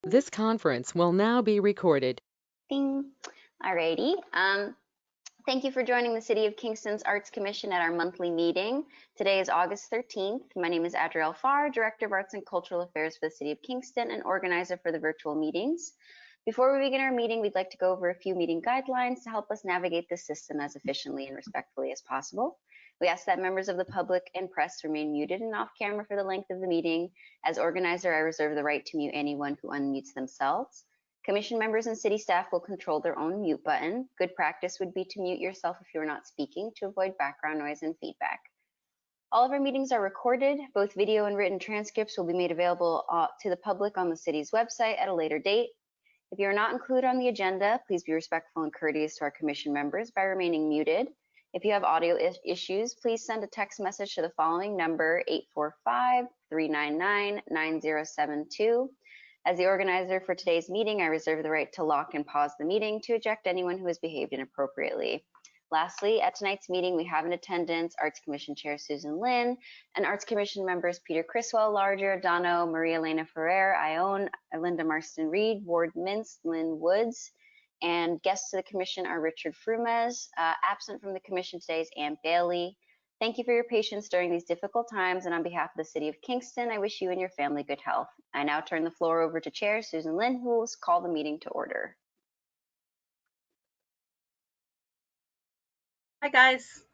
This conference will now be recorded. Ding. Alrighty. Thank you for joining the City of Kingston's Arts Commission at our monthly meeting. Today is August 13th. My name is Adrielle Farr, Director of Arts and Cultural Affairs for the City of Kingston and organizer for the virtual meetings. Before we begin our meeting, we'd like to go over a few meeting guidelines to help us navigate the system as efficiently and respectfully as possible. We ask that members of the public and press remain muted and off camera for the length of the meeting. As organizer, I reserve the right to mute anyone who unmutes themselves. Commission members and city staff will control their own mute button. Good practice would be to mute yourself if you're not speaking to avoid background noise and feedback. All of our meetings are recorded. Both video and written transcripts will be made available to the public on the city's website at a later date. If you are not included on the agenda, please be respectful and courteous to our commission members by remaining muted. If you have audio issues, please send a text message to the following number, 845-399-9072. As the organizer for today's meeting, I reserve the right to lock and pause the meeting to eject anyone who has behaved inappropriately. Lastly, at tonight's meeting, we have in attendance Arts Commission Chair Susan Lynn and Arts Commission members Peter Criswell, Larger, Dono, Maria Elena Ferrer, Ione, Linda Marston-Reed, Ward Mintz, Lynn Woods, and guests to the commission are Richard Frumes. Absent from the commission today is Ann Bailey. Thank you for your patience during these difficult times, and on behalf of the City of Kingston, I wish you and your family good health. I now turn the floor over to Chair Susan Lynn, who will call the meeting to order. Hi, guys.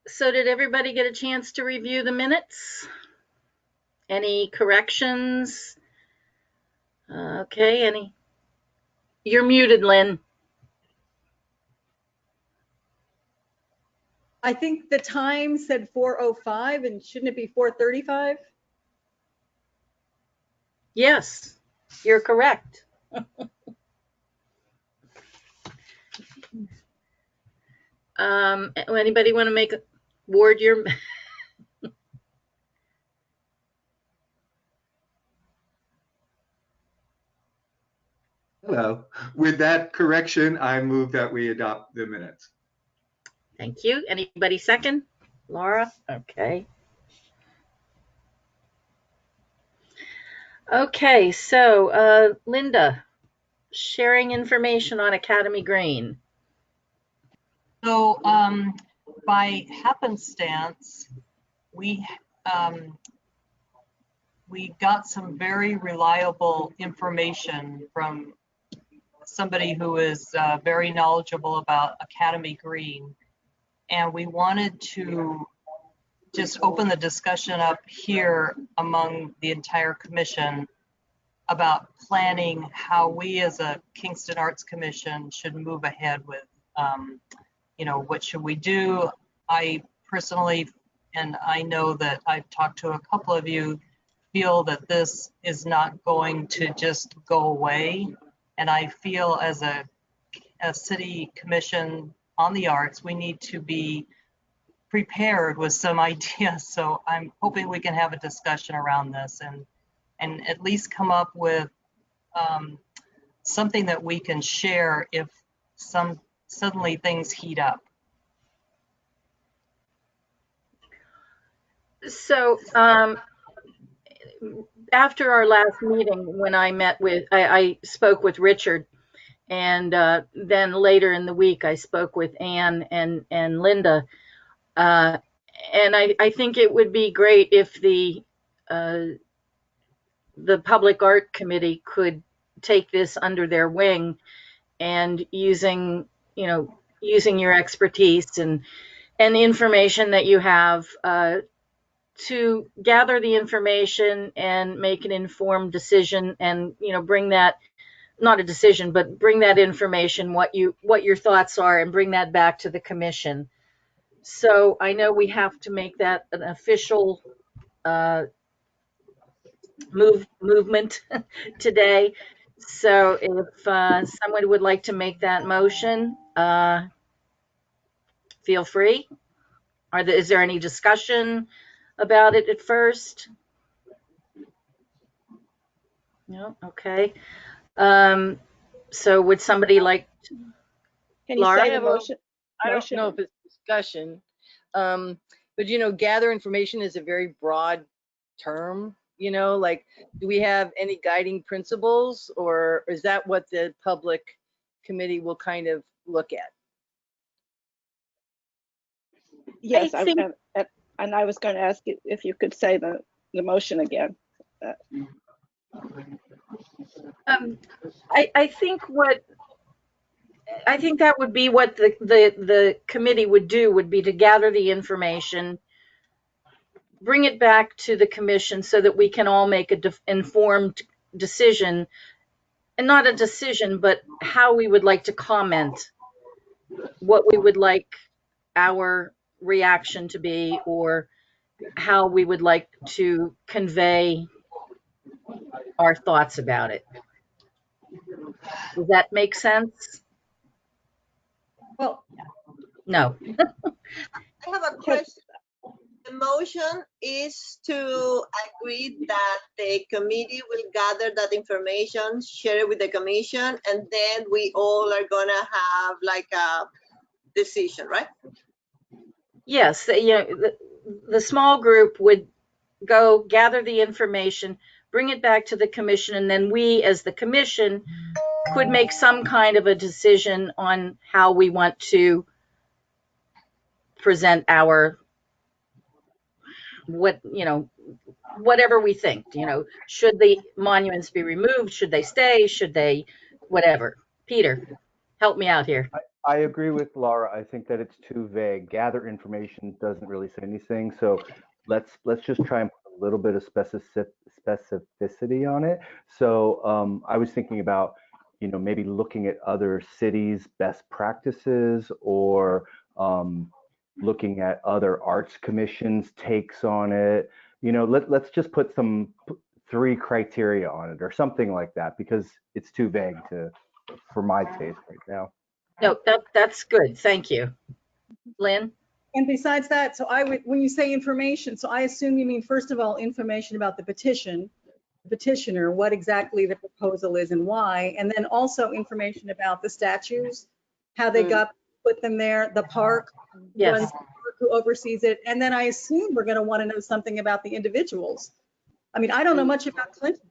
So did everybody get a chance to review the minutes? Any corrections? Okay, any? You're muted, Lynn. I think the time said 4:05, and shouldn't it be 4:35? Yes, you're correct. Anybody want to make Ward your? Hello. With that correction, I move that we adopt the minutes. Thank you. Anybody second? Laura? Okay. Okay, so Linda, sharing information on Academy Green. So by happenstance, we got some very reliable information from somebody who is very knowledgeable about Academy Green. And we wanted to just open the discussion up here among the entire commission about planning how we as a Kingston Arts Commission should move ahead with, you know, what should we do? I personally, and I know that I've talked to a couple of you, feel that this is not going to just go away. And I feel as a city commission on the arts, we need to be prepared with some ideas. So I'm hoping we can have a discussion around this and at least come up with something that we can share if suddenly things heat up. So after our last meeting, when I spoke with Richard, and then later in the week I spoke with Anne and Linda, and I think it would be great if the Public Art Committee could take this under their wing and using your expertise and the information that you have to gather the information and make an informed decision, and bring that, not a decision, but bring that information, what your thoughts are, and bring that back to the commission. So I know we have to make that an official movement today. So if someone would like to make that motion, feel free. Is there any discussion about it at first? No. Okay. So would somebody like to? Can you Laura? say the motion? I don't know if it's discussion, but gather information is a very broad term. You know, like, do we have any guiding principles, or is that what the public committee will kind of look at? Yes, I think, and I was going to ask you if you could say the motion again. I think that would be what the committee would do, would be to gather the information, bring it back to the commission so that we can all make a informed decision, and not a decision, but how we would like to comment, what we would like our reaction to be, or how we would like to convey our thoughts about it. Does that make sense? Well, No. I have a question. The motion is to agree that the committee will gather that information, share it with the commission, and then we all are gonna have like a decision, right? Yes, the small group would go gather the information, bring it back to the commission, and then we, as the commission, could make some kind of a decision on how we want to present our, whatever we think, should the monuments be removed? Should they stay? Should they, whatever. Peter, help me out here. I agree with Laura. I think that it's too vague. Gather information doesn't really say anything. So let's just try and put a little bit of specificity on it. So I was thinking about, maybe looking at other cities' best practices, or looking at other arts commissions' takes on it. Let's just put 3 criteria on it or something like that, because it's too vague for my taste right now. No, that's good. Thank you. Lynn? and besides that, so when you say information, so I assume you mean, first of all, information about the petition, the petitioner, what exactly the proposal is and why, and then also information about the statues, how they got put them there, the park, Yes. who oversees it, and then I assume we're going to want to know something about the individuals. I mean, I don't know much about Clinton,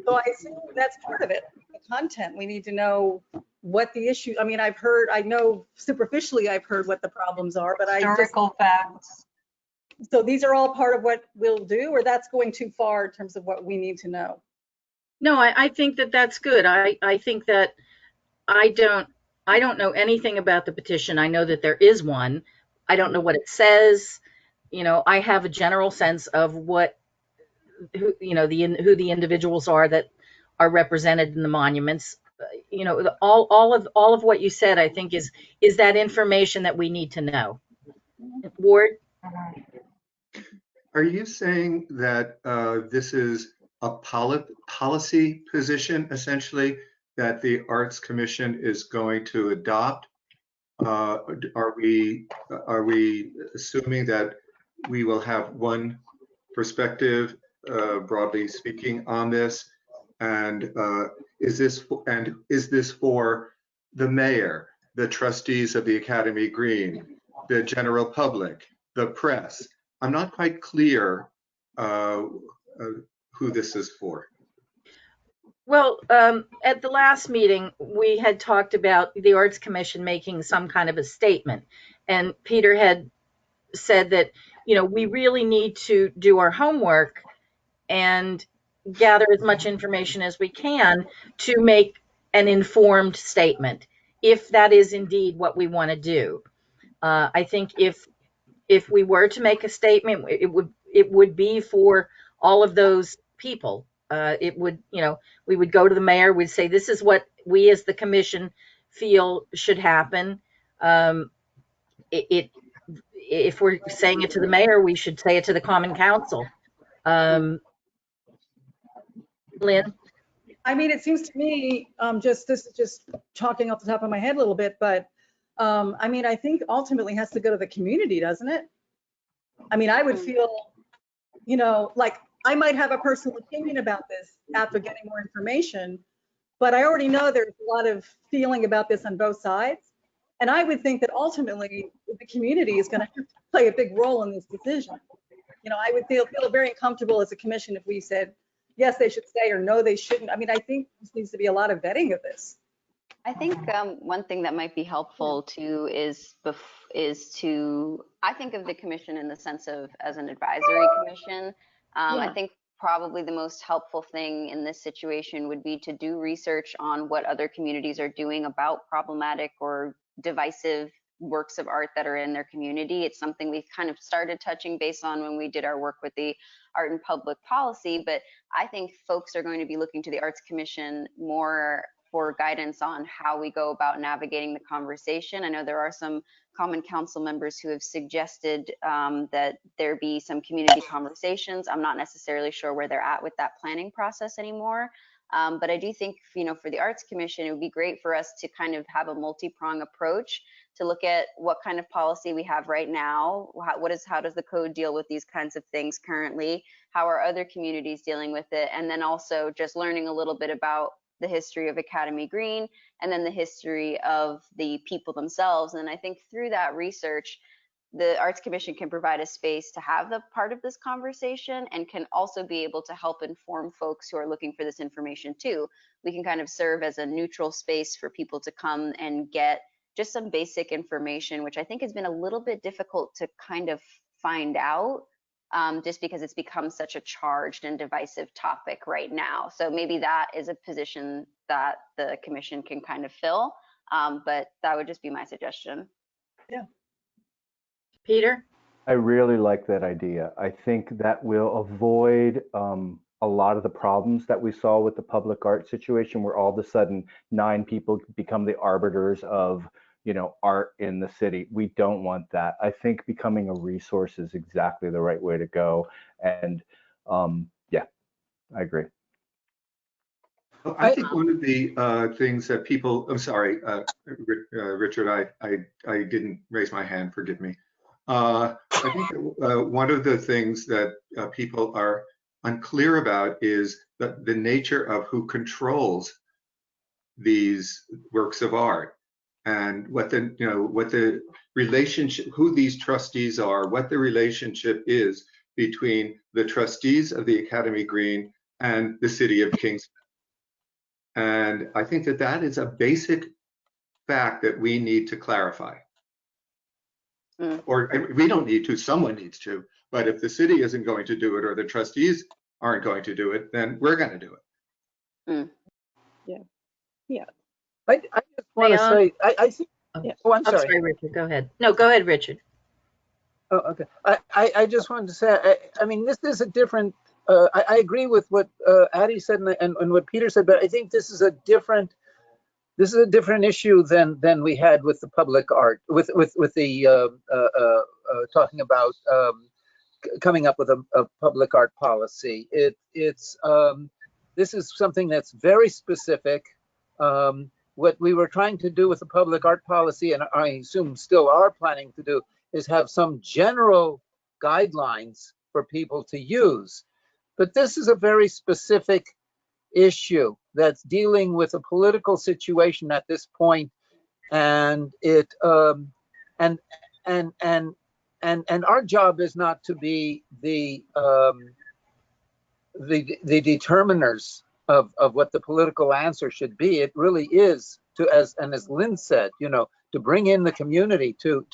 so I assume that's part of it. The content, we need to know what the issue. I mean, I know superficially I've heard what the problems are, but Historical facts. So these are all part of what we'll do, or that's going too far in terms of what we need to know? No, I think that that's good. I think that I don't know anything about the petition. I know that there is one. I don't know what it says. I have a general sense of who the individuals are that are represented in the monuments. All of what you said, I think is that information that we need to know. Ward? Are you saying that this is a policy position, essentially, that the Arts Commission is going to adopt? Are we assuming that we will have one perspective, broadly speaking, on this? And is this for the mayor, the trustees of the Academy Green, the general public, the press? I'm not quite clear who this is for. Well, at the last meeting, we had talked about the Arts Commission making some kind of a statement. And Peter had said that, we really need to do our homework and gather as much information as we can to make an informed statement, if that is indeed what we want to do. I think if we were to make a statement, it would be for all of those people. It would, we would go to the mayor, we'd say, this is what we as the commission feel should happen. If we're saying it to the mayor, we should say it to the Common Council. Lynn? I mean, it seems to me, this is just talking off the top of my head a little bit, but I mean, I think ultimately has to go to the community, doesn't it? I mean, I would feel, like I might have a personal opinion about this after getting more information, but I already know there's a lot of feeling about this on both sides. And I would think that ultimately the community is going to have to play a big role in this decision. You know, I would feel very uncomfortable as a commission if we said, yes, they should stay, or no, they shouldn't. I mean, I think there needs to be a lot of vetting of this. I think one thing that might be helpful too is I think of the commission in the sense of as an advisory commission. I think probably the most helpful thing in this situation would be to do research on what other communities are doing about problematic or divisive works of art that are in their community. It's something we've kind of started touching base on when we did our work with the Art and Public Policy, but I think folks are going to be looking to the Arts Commission more for guidance on how we go about navigating the conversation. I know there are some Common Council members who have suggested that there be some community conversations. I'm not necessarily sure where they're at with that planning process anymore. But I do think, you know, for the Arts Commission, it would be great for us to kind of have a multi-prong approach to look at what kind of policy we have right now. How does the code deal with these kinds of things currently? How are other communities dealing with it? And then also just learning a little bit about the history of Academy Green and then the history of the people themselves. And I think through that research, the Arts Commission can provide a space to have the part of this conversation and can also be able to help inform folks who are looking for this information too. We can kind of serve as a neutral space for people to come and get just some basic information, which I think has been a little bit difficult to kind of find out just because it's become such a charged and divisive topic right now. So maybe that is a position that the commission can kind of fill, but that would just be my suggestion. Yeah. Peter? I really like that idea. I think that will avoid a lot of the problems that we saw with the public art situation, where all of a sudden 9 people become the arbiters of, you know, art in the city. We don't want that. I think becoming a resource is exactly the right way to go. And yeah, I agree. I think one of the things that people, I'm sorry, Richard, I didn't raise my hand, forgive me. I think that, one of the things that people are unclear about is the nature of who controls these works of art and what the relationship, who these trustees are, what the relationship is between the trustees of the Academy Green and the city of Kingston. And I think that that is a basic fact that we need to clarify. Or we don't need to, someone needs to. But if the city isn't going to do it or the trustees aren't going to do it, then we're going to do it. Yeah. I just want to say, I think, oh, I'm sorry. I'm sorry, Richard, go ahead. No, go ahead, Richard. Oh, okay. I just wanted to say, I mean, this is a different, I agree with what Addie said and what Peter said, but I think this is a different issue than we had with the public art, with the talking about coming up with a public art policy. This is something that's very specific. What we were trying to do with the public art policy, and I assume still are planning to do, is have some general guidelines for people to use. But this is a very specific issue that's dealing with a political situation at this point, and it and our job is not to be the determiners of what the political answer should be. It really is to, as Lynn said, you know, to bring in the community to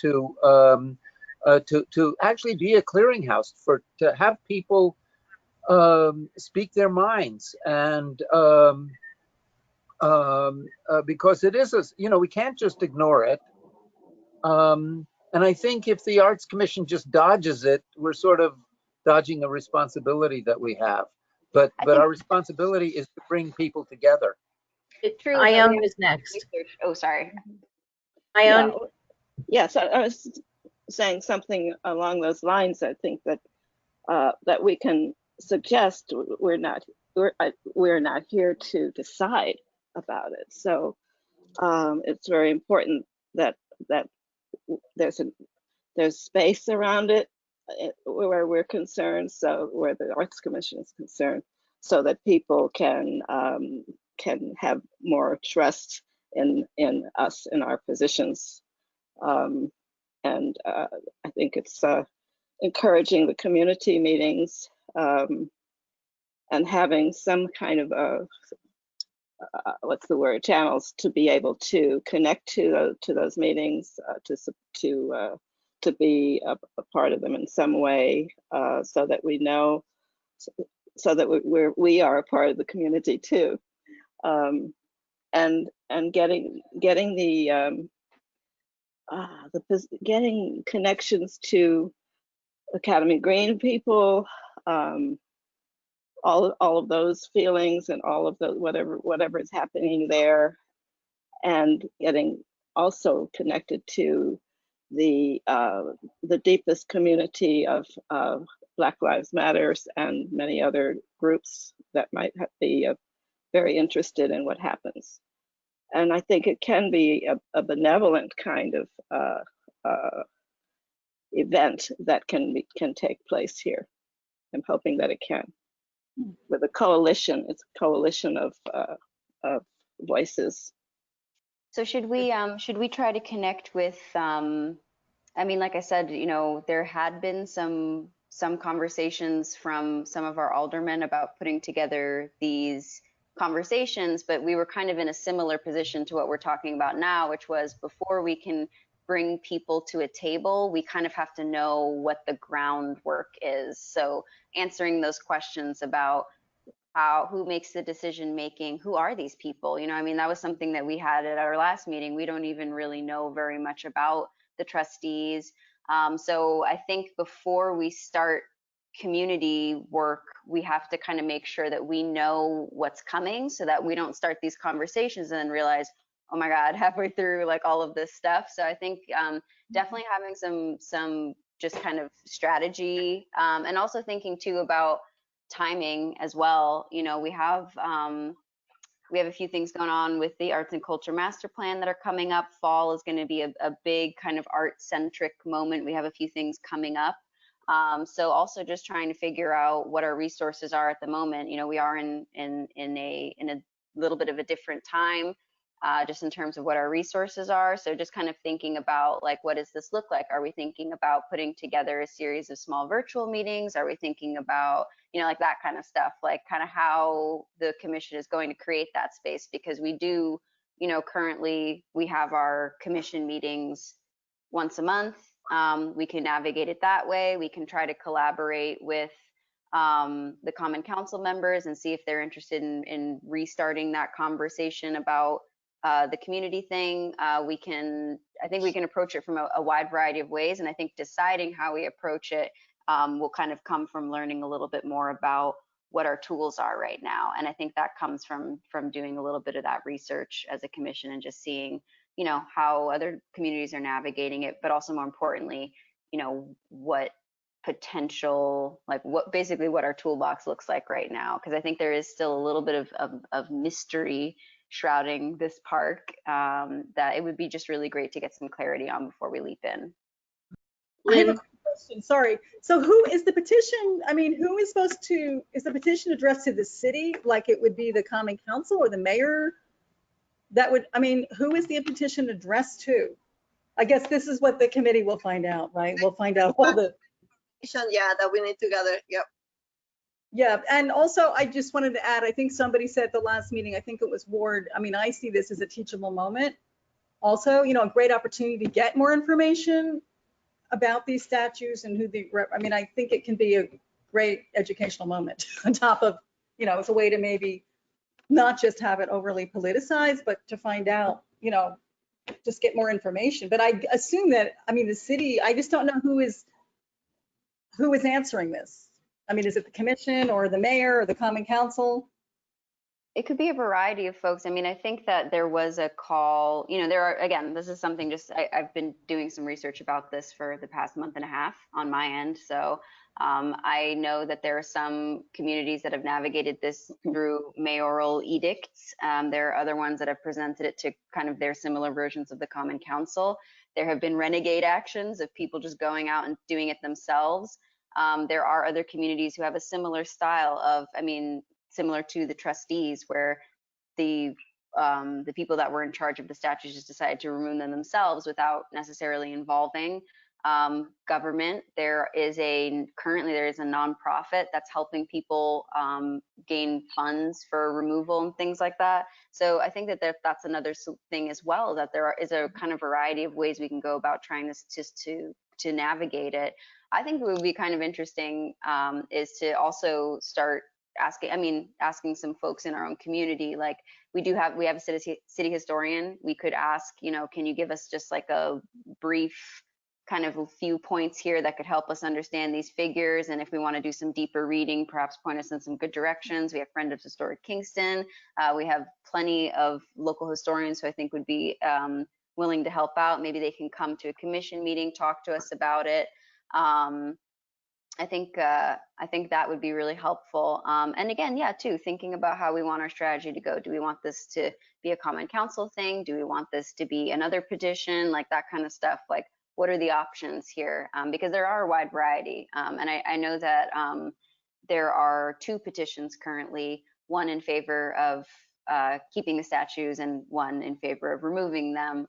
actually be a clearinghouse to have people speak their minds, and because it is we can't just ignore it. And I think if the Arts Commission just dodges it, we're sort of dodging a responsibility that we have. But our responsibility is to bring people together. Ione is next. Research. Oh, sorry. Ione. Yes, I was saying something along those lines. I think that that we can suggest we're not here to decide about it. So it's very important that there's space around it where we're concerned, so where the Arts Commission is concerned, so that people can have more trust in us, in our positions. And I think it's encouraging the community meetings, and having some kind of what's the word, channels to be able to connect to those meetings, to be a part of them in some way, so that we know, so that we are a part of the community too, and getting getting connections to Academy Green people, all of those feelings and all of the whatever is happening there, and getting also connected to the deepest community of Black Lives Matters and many other groups that might be very interested in what happens. And I think it can be a benevolent kind of event that can take place here. I'm hoping that it can. With a coalition, it's a coalition of voices. So should we try to connect with, I mean, like I said, you know, there had been some conversations from some of our aldermen about putting together these conversations, but we were kind of in a similar position to what we're talking about now, which was before we can bring people to a table, we kind of have to know what the groundwork is. So answering those questions about who makes the decision making, who are these people, you know, I mean, that was something that we had at our last meeting. We don't even really know very much about the trustees. So I think before we start community work, we have to kind of make sure that we know what's coming so that we don't start these conversations and then realize, oh my God, halfway through like all of this stuff. So I think definitely having some just kind of strategy, and also thinking too about timing as well. You know, we have a few things going on with the Arts and Culture Master Plan that are coming up. Fall is going to be a big kind of art-centric moment. We have a few things coming up. So also just trying to figure out what our resources are at the moment. You know, we are in a little bit of a different time, just in terms of what our resources are. So just kind of thinking about like, what does this look like? Are we thinking about putting together a series of small virtual meetings? Are we thinking about, you know, like that kind of stuff, like kind of how the commission is going to create that space? Because we do, you know, currently we have our commission meetings once a month. We can navigate it that way. We can try to collaborate with the Common Council members and see if they're interested in restarting that conversation about the community thing. I think we can approach it from a wide variety of ways. And I think deciding how we approach it will kind of come from learning a little bit more about what our tools are right now. And I think that comes from doing a little bit of that research as a commission and just seeing, you know, how other communities are navigating it, but also more importantly, you know, what potential, like basically what our toolbox looks like right now. Because I think there is still a little bit of mystery shrouding this park, that it would be just really great to get some clarity on before we leap in. I have a question, sorry. So who is the petition? I mean, who is is the petition addressed to the city? Like it would be the Common Council or the mayor? I mean, who is the petition addressed to? I guess this is what the committee will find out, right? We'll find out all the. Yeah, that we need to gather, yep. Yeah, and also I just wanted to add, I think somebody said at the last meeting, I think it was Ward, I mean, I see this as a teachable moment. Also, you know, a great opportunity to get more information about these statues and I mean, I think it can be a great educational moment on top of, you know, it's a way to maybe not just have it overly politicized, but to find out, you know, just get more information. But I assume that, I mean, the city, I just don't know who is answering this. I mean, is it the commission or the mayor or the Common Council? It could be a variety of folks. I mean, I think that there was a call, you know, there are, again, this is something just, I've been doing some research about this for the past month and a half on my end. So I know that there are some communities that have navigated this through mayoral edicts. There are other ones that have presented it to kind of their similar versions of the Common Council. There have been renegade actions of people just going out and doing it themselves. There are other communities who have a similar style of, I mean, similar to the trustees, where the people that were in charge of the statues just decided to remove them themselves without necessarily involving government. Currently there is a nonprofit that's helping people gain funds for removal and things like that. So I think that that's another thing as well, that there is a kind of variety of ways we can go about trying this just to navigate it. I think what would be kind of interesting is to also start asking some folks in our own community. Like we have a city historian. We could ask, can you give us just like a brief kind of a few points here that could help us understand these figures, and if we want to do some deeper reading, perhaps point us in some good directions. We have Friend of Historic Kingston. We have plenty of local historians who I think would be willing to help out. Maybe they can come to a commission meeting, talk to us about it. I think that would be really helpful. And again, yeah, too, thinking about how we want our strategy to go. Do we want this to be a common council thing? Do we want this to be another petition? Like that kind of stuff. Like, what are the options here? Because there are a wide variety. And I know that there are 2 petitions currently, one in favor of keeping the statues and one in favor of removing them.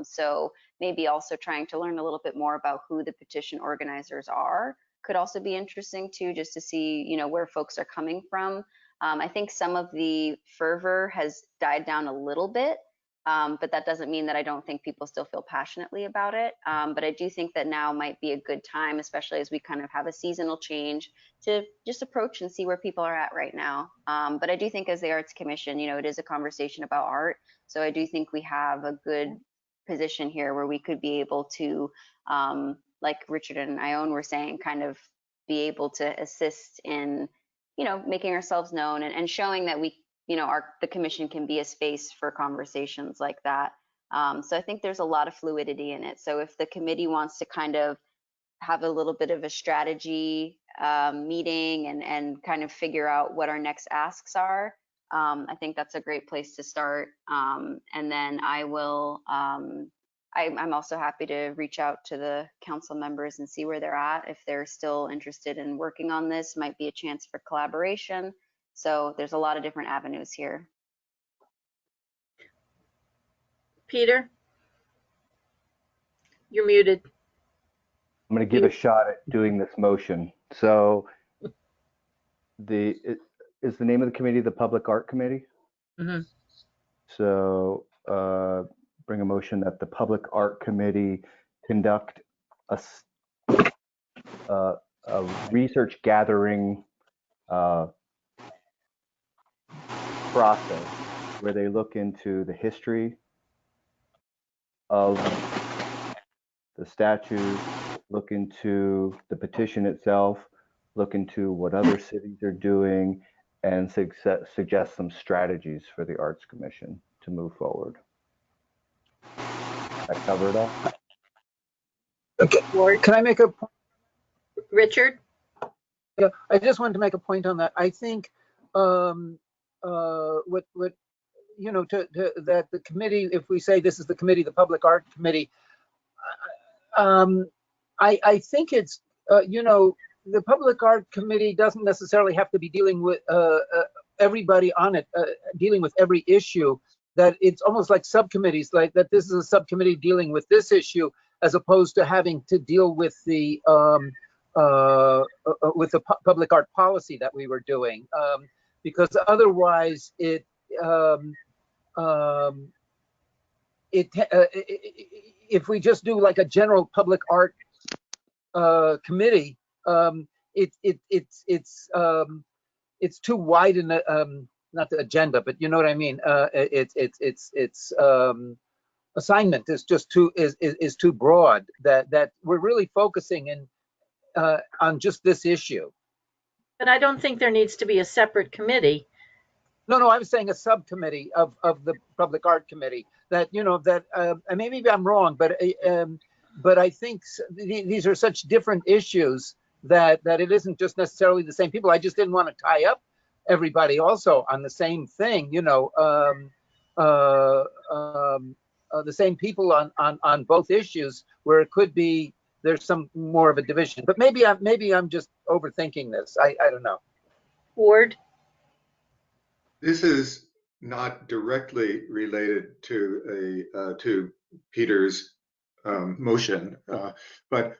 So maybe also trying to learn a little bit more about who the petition organizers are could also be interesting too, just to see, where folks are coming from. I think some of the fervor has died down a little bit, but that doesn't mean that I don't think people still feel passionately about it. But I do think that now might be a good time, especially as we kind of have a seasonal change, to just approach and see where people are at right now. But I do think as the Arts Commission, it is a conversation about art. So I do think we have a good position here where we could be able to, like Richard and Ione were saying, kind of be able to assist in, making ourselves known and showing that we, the commission can be a space for conversations like that. So I think there's a lot of fluidity in it. So if the committee wants to kind of have a little bit of a strategy meeting and kind of figure out what our next asks are, I think that's a great place to start. And then I will, I'm also happy to reach out to the council members and see where they're at. If they're still interested in working on this, might be a chance for collaboration. So there's a lot of different avenues here. Peter, you're muted. I'm going to give a shot at doing this motion. So is the name of the committee the Public Art Committee? Mm-hmm. So bring a motion that the Public Art Committee conduct a research gathering process where they look into the history of the statues, look into the petition itself, look into what other cities are doing, and suggest some strategies for the Arts Commission to move forward. That cover it all? Okay. Can I make a point? Richard? Yeah, I just wanted to make a point on that. I think that the committee, if we say this is the committee, the Public Art Committee, I think it's, the Public Art Committee doesn't necessarily have to be dealing with everybody on it, dealing with every issue. That it's almost like subcommittees, like that this is a subcommittee dealing with this issue, as opposed to having to deal with the public art policy that we were doing, because otherwise if we just do like a general public art committee, it's too wide in the not the agenda, but you know what I mean. Its assignment is just too broad. That we're really focusing in on just this issue. But I don't think there needs to be a separate committee. No, I was saying a subcommittee of the Public Art Committee. That maybe I'm wrong, but I think these are such different issues that it isn't just necessarily the same people. I just didn't want to tie up everybody also on the same thing. The same people on both issues, where it could be there's some more of a division. But maybe I'm just overthinking this. I don't know. Ward? This is not directly related to Peter's motion. But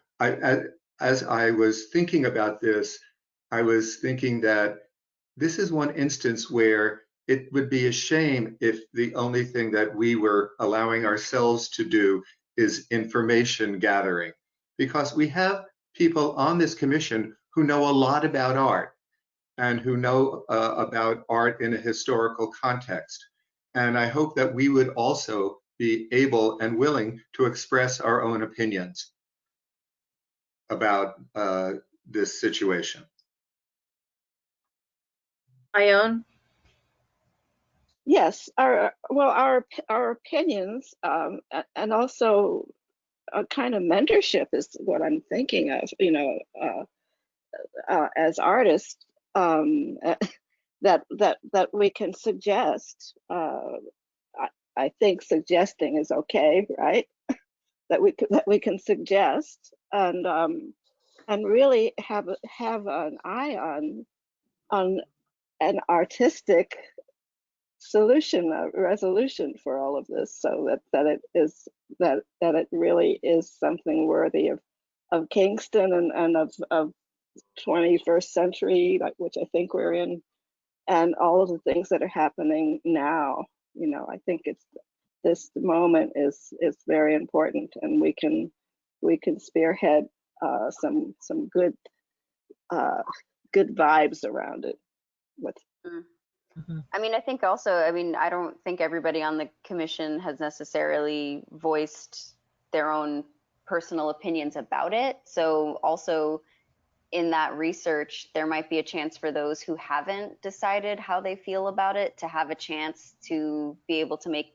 as I was thinking about this, I was thinking that this is one instance where it would be a shame if the only thing that we were allowing ourselves to do is information gathering, because we have people on this commission who know a lot about art and who know about art in a historical context. And I hope that we would also be able and willing to express our own opinions about this situation. Ione? Yes, our opinions, and also a kind of mentorship is what I'm thinking of. You know, as artists, that we can suggest. I think suggesting is okay, right? that we can suggest and really have an eye on an artistic solution, a resolution for all of this, so that it really is something worthy of Kingston and of 21st century, like, which I think we're in, and all of the things that are happening now. You know, I think this moment is very important, and we can spearhead some good good vibes around it. With I mean, I think also, I mean, I don't think everybody on the commission has necessarily voiced their own personal opinions about it. So also in that research, there might be a chance for those who haven't decided how they feel about it to have a chance to be able to make,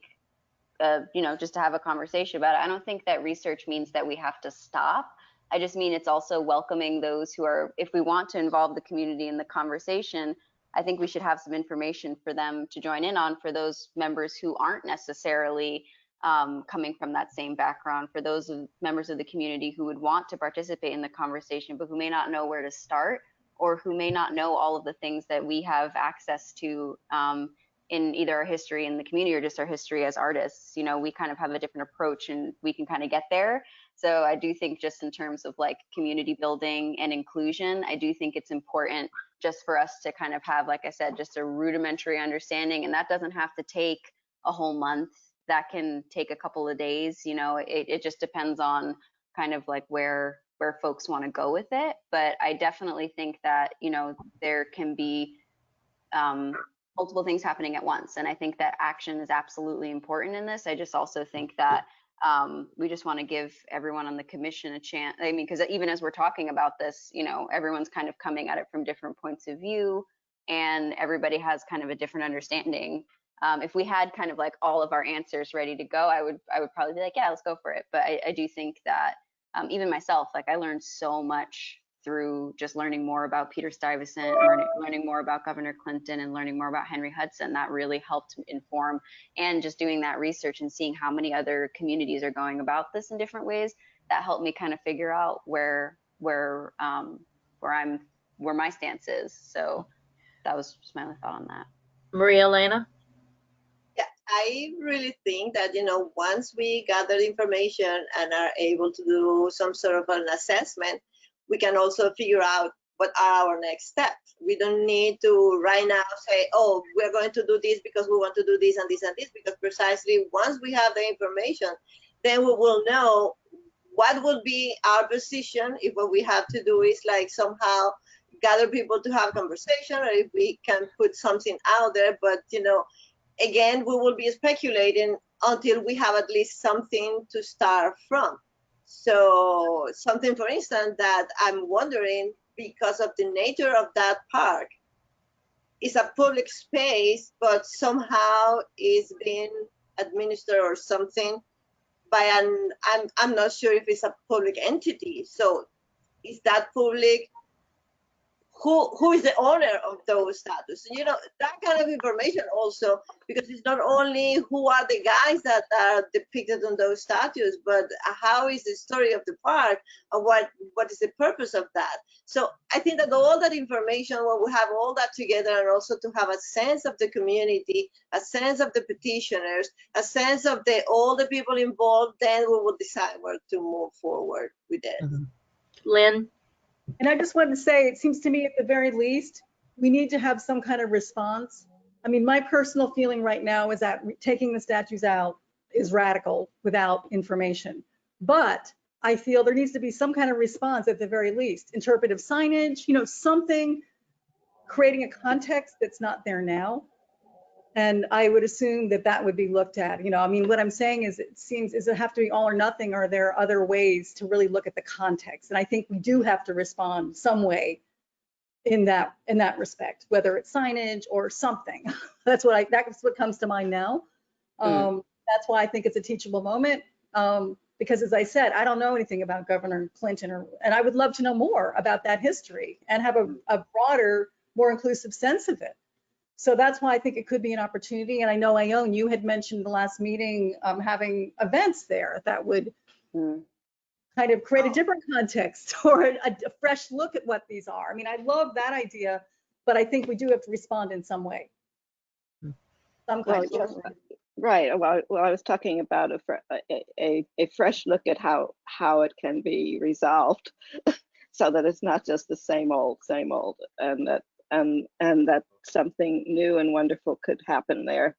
you know, just to have a conversation about it. I don't think that research means that we have to stop. I just mean it's also welcoming those who are, if we want to involve the community in the conversation, I think we should have some information for them to join in on, for those members who aren't necessarily coming from that same background, for those members of the community who would want to participate in the conversation, but who may not know where to start, or who may not know all of the things that we have access to in either our history in the community or just our history as artists. You know, we kind of have a different approach and we can kind of get there. So I do think just in terms of like community building and inclusion, I do think it's important just for us to kind of have, like I said, just a rudimentary understanding. And that doesn't have to take a whole month. That can take a couple of days. You know, it just depends on kind of like where folks want to go with it. But I definitely think that, you know, there can be multiple things happening at once. And I think that action is absolutely important in this. I just also think that we just want to give everyone on the commission a chance. I mean, because even as we're talking about this, you know, everyone's kind of coming at it from different points of view, and everybody has kind of a different understanding. If we had kind of like all of our answers ready to go, I would probably be like, yeah, let's go for it. But I do think that even myself, like I learned so much through just learning more about Peter Stuyvesant, learning more about Governor Clinton, and learning more about Henry Hudson. That really helped inform, and just doing that research and seeing how many other communities are going about this in different ways, that helped me kind of figure out where my stance is. So that was just my only thought on that. Maria Elena? Yeah, I really think that, you know, once we gather information and are able to do some sort of an assessment, we can also figure out what are our next steps. We don't need to right now say, oh, we're going to do this because we want to do this and this and this, because precisely once we have the information, then we will know what will be our position, if what we have to do is like somehow gather people to have conversation, or if we can put something out there. But, you know, again, we will be speculating until we have at least something to start from. So something, for instance, that I'm wondering, because of the nature of that park, is a public space, but somehow is being administered or something by I'm not sure if it's a public entity. So is that public who is the owner of those statues. You know, that kind of information also, because it's not only who are the guys that are depicted on those statues, but how is the story of the park and what is the purpose of that. So I think that all that information, when we have all that together, and also to have a sense of the community, a sense of the petitioners, a sense of all the people involved, then we will decide where to move forward with it. Lynn? And I just wanted to say, it seems to me at the very least, we need to have some kind of response. I mean, my personal feeling right now is that taking the statues out is radical without information. But I feel there needs to be some kind of response at the very least. Interpretive signage, you know, something, creating a context that's not there now. And I would assume that that would be looked at. You know, I mean, what I'm saying is, it seems, is it have to be all or nothing, or are there other ways to really look at the context? And I think we do have to respond some way in that respect, whether it's signage or something. That's what comes to mind now. That's why I think it's a teachable moment. Because as I said, I don't know anything about Governor Clinton, and I would love to know more about that history and have a broader, more inclusive sense of it. So that's why I think it could be an opportunity. And I know, Ione, you had mentioned the last meeting having events there that would kind of create a different context or a fresh look at what these are. I mean, I love that idea, but I think we do have to respond in some way. Some kind of Yes, right. Well, I was talking about a fresh look at how it can be resolved, so that it's not just the same old, and that something new and wonderful could happen there,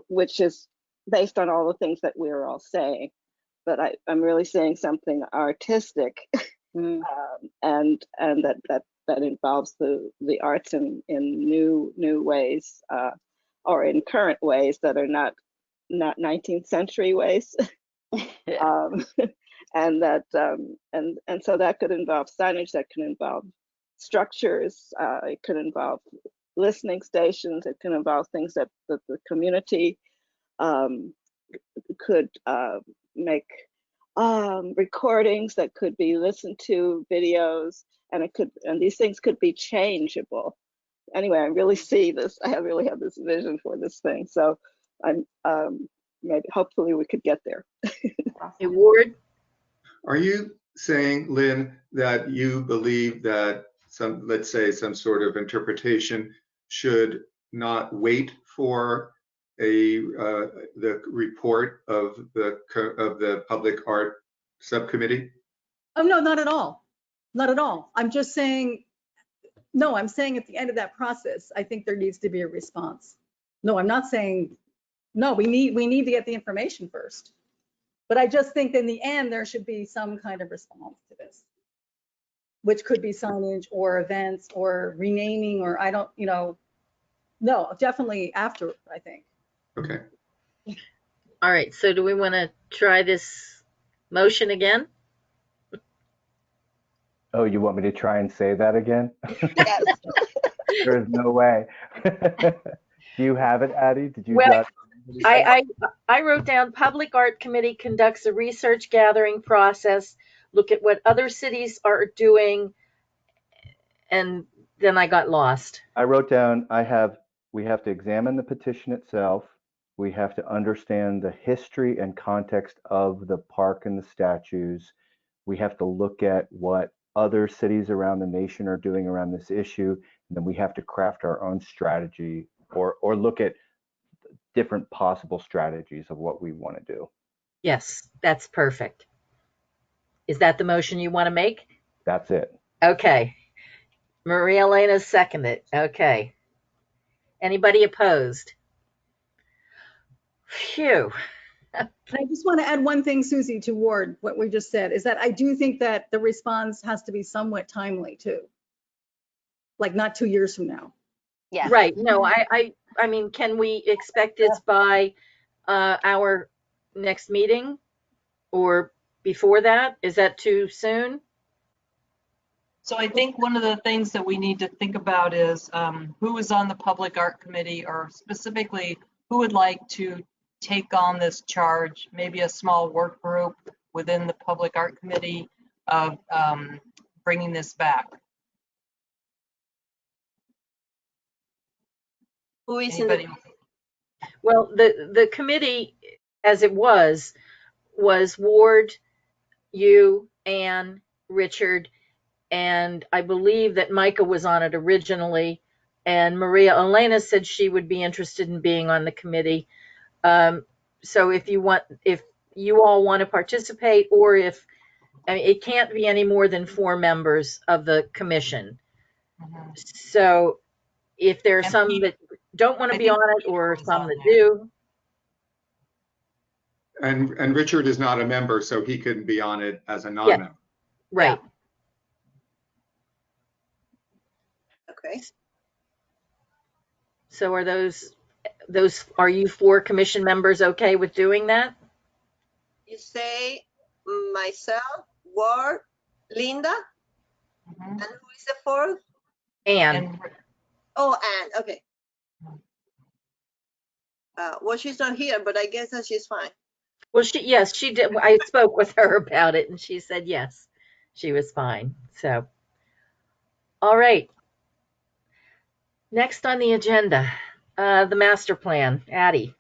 which is based on all the things that we're all saying. But I'm really saying something artistic, and that involves the arts in new ways, or in current ways that are not 19th century ways. And that and so that could involve signage, that can involve structures, it could involve listening stations, it can involve things that the community could make recordings that could be listened to, videos, and these things could be changeable. Anyway, I really see this. I really have this vision for this thing. So I'm maybe hopefully we could get there. Hey, Ward? Are you saying, Lynn, that you believe that let's say some sort of interpretation should not wait for the report of the public art subcommittee? Oh, no, not at all. Not at all. I'm just saying, no, I'm saying at the end of that process, I think there needs to be a response. No, I'm not saying, no, we need to get the information first. But I just think in the end, there should be some kind of response to this, which could be signage or events or renaming, or I don't, you know, no, definitely after, I think. Okay. All right, so do we want to try this motion again? Oh, you want me to try and say that again? Yes. There's no way. Do you have it, Addie? Did you Well, jot? I wrote down Public Art Committee conducts a research gathering process, look at what other cities are doing, and then I got lost. I wrote down, we have to examine the petition itself. We have to understand the history and context of the park and the statues. We have to look at what other cities around the nation are doing around this issue. And then we have to craft our own strategy or look at different possible strategies of what we want to do. Yes, that's perfect. Is that the motion you want to make? That's it. Okay. Maria Elena seconded. Okay. Anybody opposed? Phew. I just want to add one thing, Susie, to Ward, what we just said, is that I do think that the response has to be somewhat timely too. Like not 2 years from now. Yeah. Right. No, I mean, can we expect this by our next meeting or before that? Is that too soon? So I think one of the things that we need to think about is who is on the Public Art Committee, or specifically who would like to take on this charge, maybe a small work group within the Public Art Committee of bringing this back. Who is in the, Anybody? Well, the committee, as it was Ward, you, Anne, Richard, and I believe that Micah was on it originally, and Maria Elena said she would be interested in being on the committee. So if you all want to participate, or if, I mean, it can't be any more than 4 members of the commission. Mhm. So if there are And some Pete, that don't want I to be think on it, Peter or was some on that there. do, And Richard is not a member, so he couldn't be on it as a yeah, non-member. right. okay. So are are you 4 commission members okay with doing that? You say myself, Ward, Linda, Mhm. and who is the fourth? Anne. And Oh, Anne, okay. Well, she's not here, but I guess that she's fine. Well, yes, she did. I spoke with her about it, and she said yes, she was fine. So, all right. Next on the agenda, the master plan. Addie.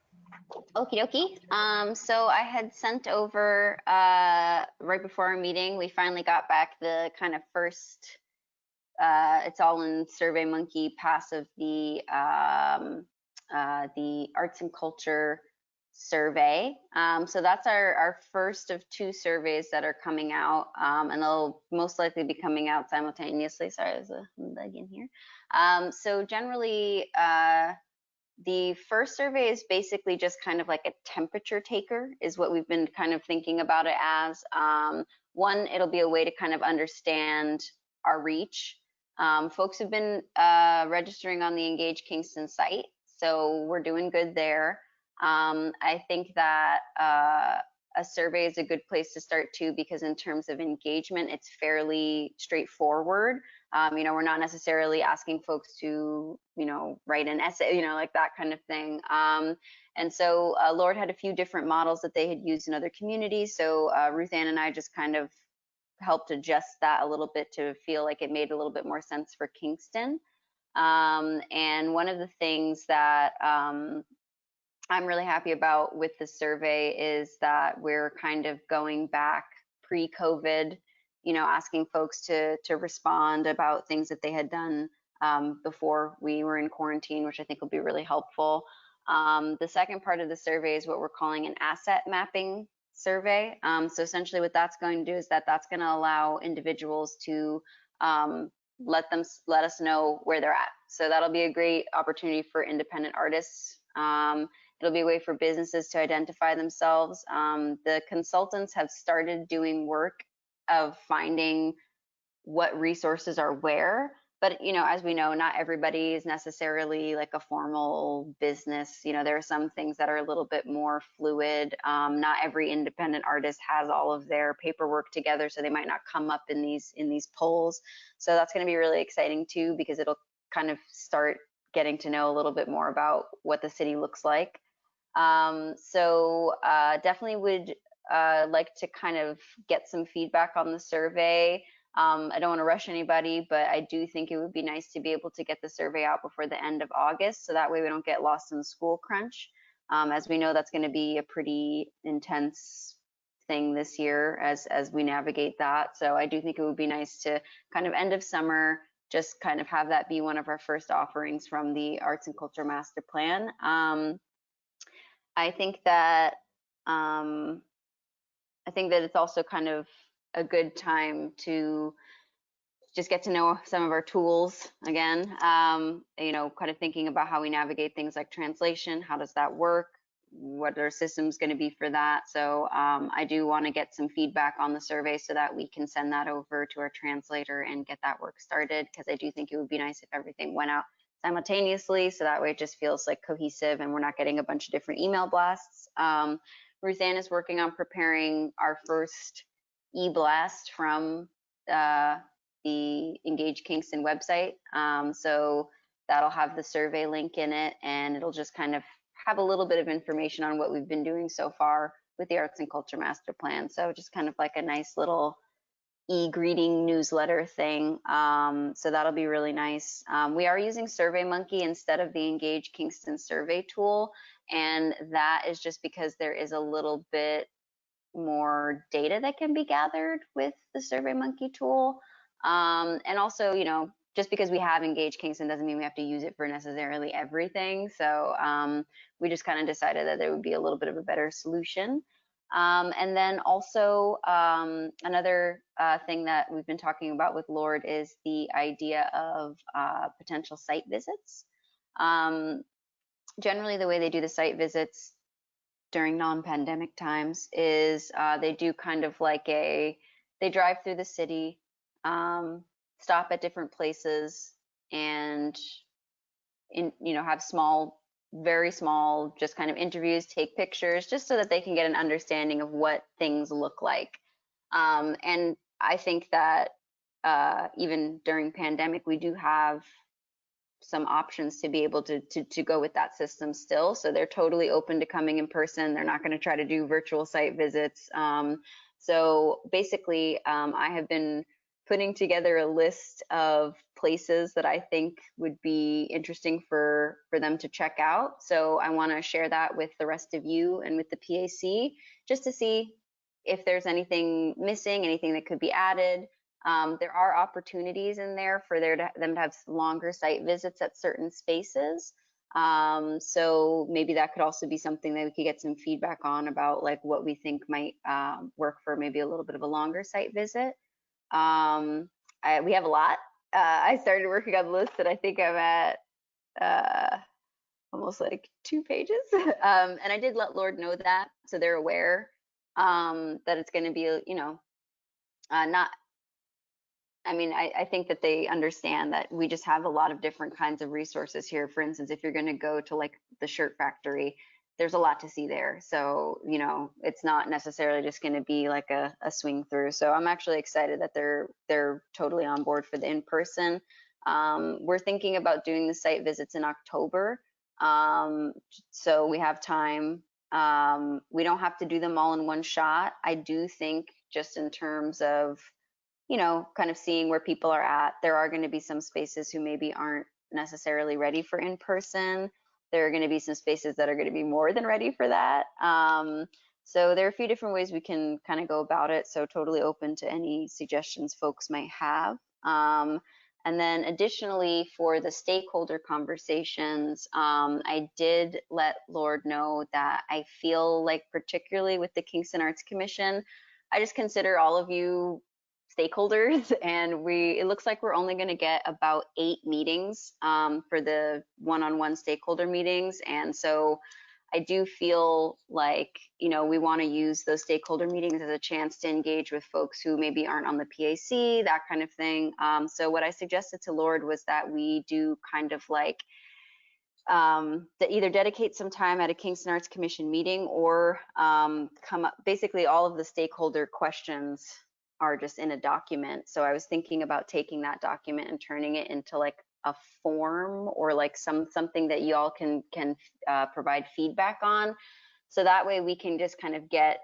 Okie dokie. So I had sent over right before our meeting, we finally got back the kind of first, it's all in Surveymonkey pass of the arts and culture survey. So that's our first of 2 surveys that are coming out, and they'll most likely be coming out simultaneously. Sorry, there's a bug in here. So generally, the first survey is basically just kind of like a temperature taker, is what we've been kind of thinking about it as. One, it'll be a way to kind of understand our reach. Folks have been registering on the Engage Kingston site, so we're doing good there. I think that a survey is a good place to start too, because in terms of engagement, it's fairly straightforward. We're not necessarily asking folks to, write an essay, like that kind of thing. And so Lord had a few different models that they had used in other communities. So Ruth Ann and I just kind of helped adjust that a little bit to feel like it made a little bit more sense for Kingston. And one of the things that I'm really happy about with the survey is that we're kind of going back pre-COVID, asking folks to respond about things that they had done before we were in quarantine, which I think will be really helpful. The second part of the survey is what we're calling an asset mapping survey. So essentially what that's going to do is that's going to allow individuals to let us know where they're at. So that'll be a great opportunity for independent artists. It'll be a way for businesses to identify themselves. The consultants have started doing work of finding what resources are where, but as we know, not everybody is necessarily like a formal business. There are some things that are a little bit more fluid. Not every independent artist has all of their paperwork together, so they might not come up in these polls. So that's going to be really exciting too, because it'll kind of start getting to know a little bit more about what the city looks like. So definitely would like to kind of get some feedback on the survey. I don't want to rush anybody, but I do think it would be nice to be able to get the survey out before the end of August, so that way we don't get lost in the school crunch. As we know, that's going to be a pretty intense thing this year as we navigate that. So I do think it would be nice to kind of end of summer, just kind of have that be one of our first offerings from the Arts and Culture Master Plan. I think that it's also kind of a good time to just get to know some of our tools again. Kind of thinking about how we navigate things like translation. How does that work? What are systems going to be for that? So I do want to get some feedback on the survey so that we can send that over to our translator and get that work started, because I do think it would be nice if everything went out simultaneously, so that way it just feels like cohesive and we're not getting a bunch of different email blasts. Ruth Ann is working on preparing our first e-blast from the Engage Kingston website. So that'll have the survey link in it, and it'll just kind of have a little bit of information on what we've been doing so far with the Arts and Culture Master Plan. So just kind of like a nice little e-greeting newsletter thing. So that'll be really nice. We are using Surveymonkey instead of the Engage Kingston survey tool. And that is just because there is a little bit more data that can be gathered with the Surveymonkey tool. And also, you know, just because we have Engage Kingston doesn't mean we have to use it for necessarily everything. So we just kind of decided that there would be a little bit of a better solution. And then also another thing that we've been talking about with Lord is the idea of potential site visits. Generally, the way they do the site visits during non-pandemic times is they do kind of like they drive through the city, stop at different places, and have very small, just kind of interviews, take pictures, just so that they can get an understanding of what things look like. And I think that even during pandemic, we do have some options to be able to go with that system still. So they're totally open to coming in person. They're not going to try to do virtual site visits. So basically, I have been putting together a list of places that I think would be interesting for them to check out. So I want to share that with the rest of you and with the PAC, just to see if there's anything missing, anything that could be added. There are opportunities in there for them to have longer site visits at certain spaces. So maybe that could also be something that we could get some feedback on about, like what we think might work for maybe a little bit of a longer site visit. We have a lot. I started working on the list and I think I'm at almost like 2 pages. And I did let Lord know that, so they're aware that it's going to be, not. I mean, I think that they understand that we just have a lot of different kinds of resources here. For instance, if you're going to go to like the shirt factory, there's a lot to see there. So, it's not necessarily just going to be like a swing through. So I'm actually excited that they're totally on board for the in-person. We're thinking about doing the site visits in October. So we have time. We don't have to do them all in one shot. I do think just in terms of kind of seeing where people are at. There are going to be some spaces who maybe aren't necessarily ready for in-person. There are going to be some spaces that are going to be more than ready for that. So there are a few different ways we can kind of go about it. So totally open to any suggestions folks might have. And then additionally, for the stakeholder conversations, I did let Lord know that I feel like, particularly with the Kingston Arts Commission, I just consider all of you stakeholders, and it looks like we're only going to get about 8 meetings for the one-on-one stakeholder meetings. And so I do feel like, we want to use those stakeholder meetings as a chance to engage with folks who maybe aren't on the PAC, that kind of thing. So what I suggested to Lord was that we do kind of like that either dedicate some time at a Kingston Arts Commission meeting or come up, basically all of the stakeholder questions are just in a document. So I was thinking about taking that document and turning it into like a form or like something that you all can provide feedback on. So that way we can just kind of get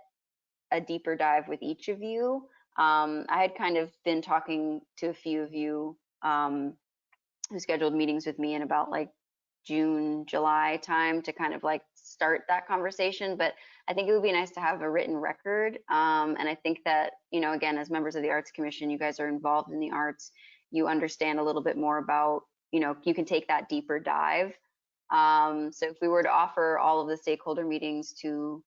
a deeper dive with each of you. I had kind of been talking to a few of you who scheduled meetings with me in about like June, July time to kind of like start that conversation. But I think it would be nice to have a written record. And I think that, again, as members of the Arts Commission, you guys are involved in the arts. You understand a little bit more about, you can take that deeper dive. So if we were to offer all of the stakeholder meetings to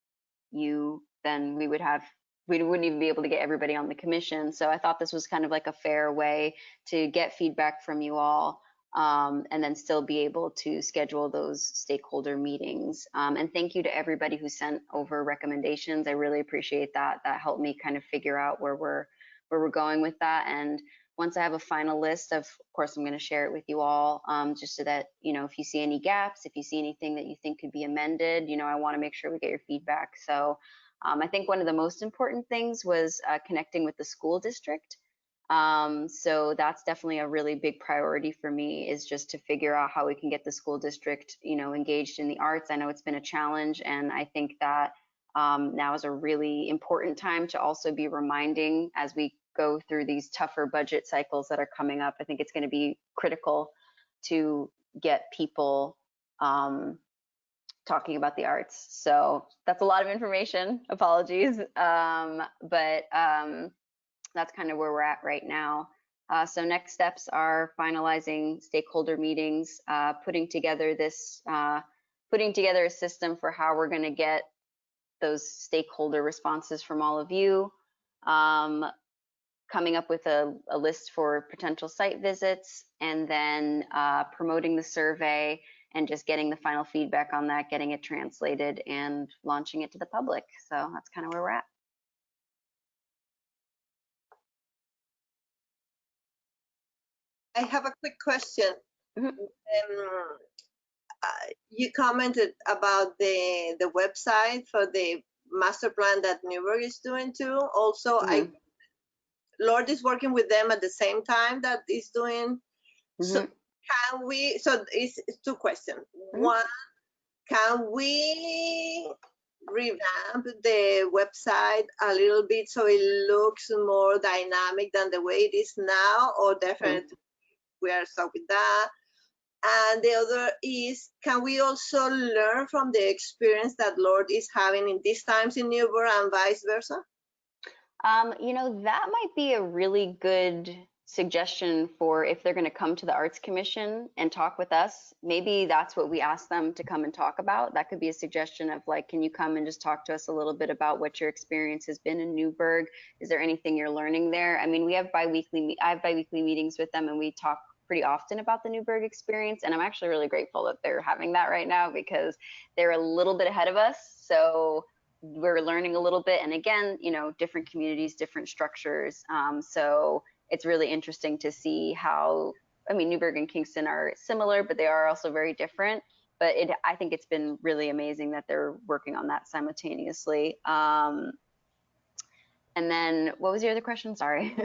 you, then we wouldn't even be able to get everybody on the commission. So I thought this was kind of like a fair way to get feedback from you all. And then still be able to schedule those stakeholder meetings. And thank you to everybody who sent over recommendations. I really appreciate that. That helped me kind of figure out where we're going with that. And once I have a final list, of course, I'm going to share it with you all, just so that, if you see any gaps, if you see anything that you think could be amended, I want to make sure we get your feedback. So I think one of the most important things was connecting with the school district. So that's definitely a really big priority for me, is just to figure out how we can get the school district, engaged in the arts. I know it's been a challenge, and I think that now is a really important time to also be reminding, as we go through these tougher budget cycles that are coming up, I think it's going to be critical to get people talking about the arts. So that's a lot of information, apologies. But that's kind of where we're at right now. So next steps are finalizing stakeholder meetings, putting together a system for how we're going to get those stakeholder responses from all of you, coming up with a list for potential site visits, and then promoting the survey and just getting the final feedback on that, getting it translated and launching it to the public. So that's kind of where we're at. I have a quick question. Mhm. You commented about the website for the master plan that Newburgh is doing too. Also, Lord is working with them at the same time that is doing. So can we? So it's two questions. One, can we revamp the website a little bit so it looks more dynamic than the way it is now, or definitely we are stuck with that? And the other is, can we also learn from the experience that Lord is having in these times in Newburgh and vice versa? You know, that might be a really good suggestion for if they're going to come to the Arts Commission and talk with us. Maybe that's what we ask them to come and talk about. That could be a suggestion of like, can you come and just talk to us a little bit about what your experience has been in Newburgh? Is there anything you're learning there? I mean, I have bi-weekly meetings with them, and we talk pretty often about the Newburgh experience. And I'm actually really grateful that they're having that right now, because they're a little bit ahead of us. So we're learning a little bit. And again, you know, different communities, different structures. So it's really interesting to see how, I mean, Newburgh and Kingston are similar, but they are also very different. But I think it's been really amazing that they're working on that simultaneously. And then what was your other question? Sorry.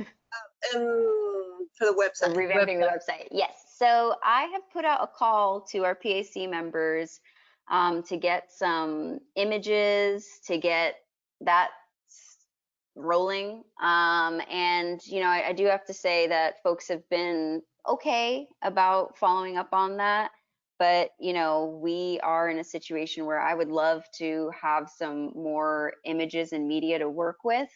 For the website. Revamping the website. Yes. So I have put out a call to our PAC members to get some images, to get that rolling. And, you know, I do have to say that folks have been okay about following up on that. But, you know, we are in a situation where I would love to have some more images and media to work with.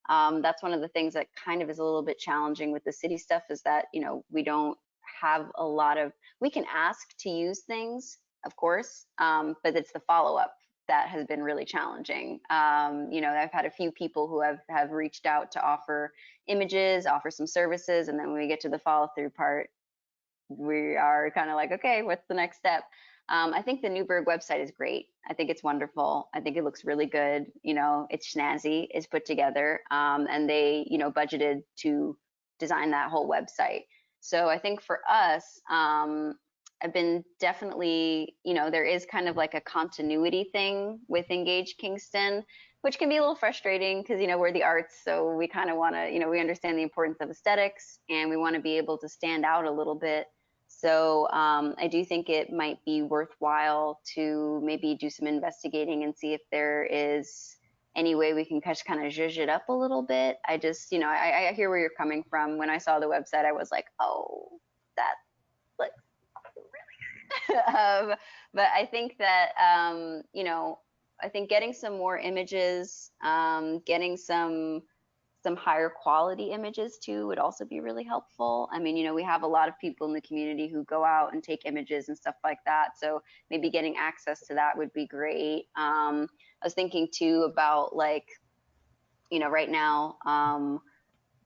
That's one of the things that kind of is a little bit challenging with the city stuff, is that, you know, we don't have a lot of, we can ask to use things, of course, but it's the follow-up that has been really challenging. You know, I've had a few people who have reached out to offer images, offer some services, and then when we get to the follow-through part, we are kind of like, okay, what's the next step? I think the Newburgh website is great. I think it's wonderful. I think it looks really good. You know, it's snazzy, it's put together, and they, you know, budgeted to design that whole website. So I think for us, I've been definitely, you know, there is kind of like a continuity thing with Engage Kingston, which can be a little frustrating because, you know, we're the arts. So we kind of want to, you know, we understand the importance of aesthetics, and we want to be able to stand out a little bit. So I do think it might be worthwhile to maybe do some investigating and see if there is any way we can kind of zhuzh it up a little bit. I just, you know, I hear where you're coming from. When I saw the website, I was like, oh, that looks really good. But I think that, you know, I think getting some more images, getting some higher quality images too would also be really helpful. I mean, you know, we have a lot of people in the community who go out and take images and stuff like that. So maybe getting access to that would be great. I was thinking too about, like, you know, right now,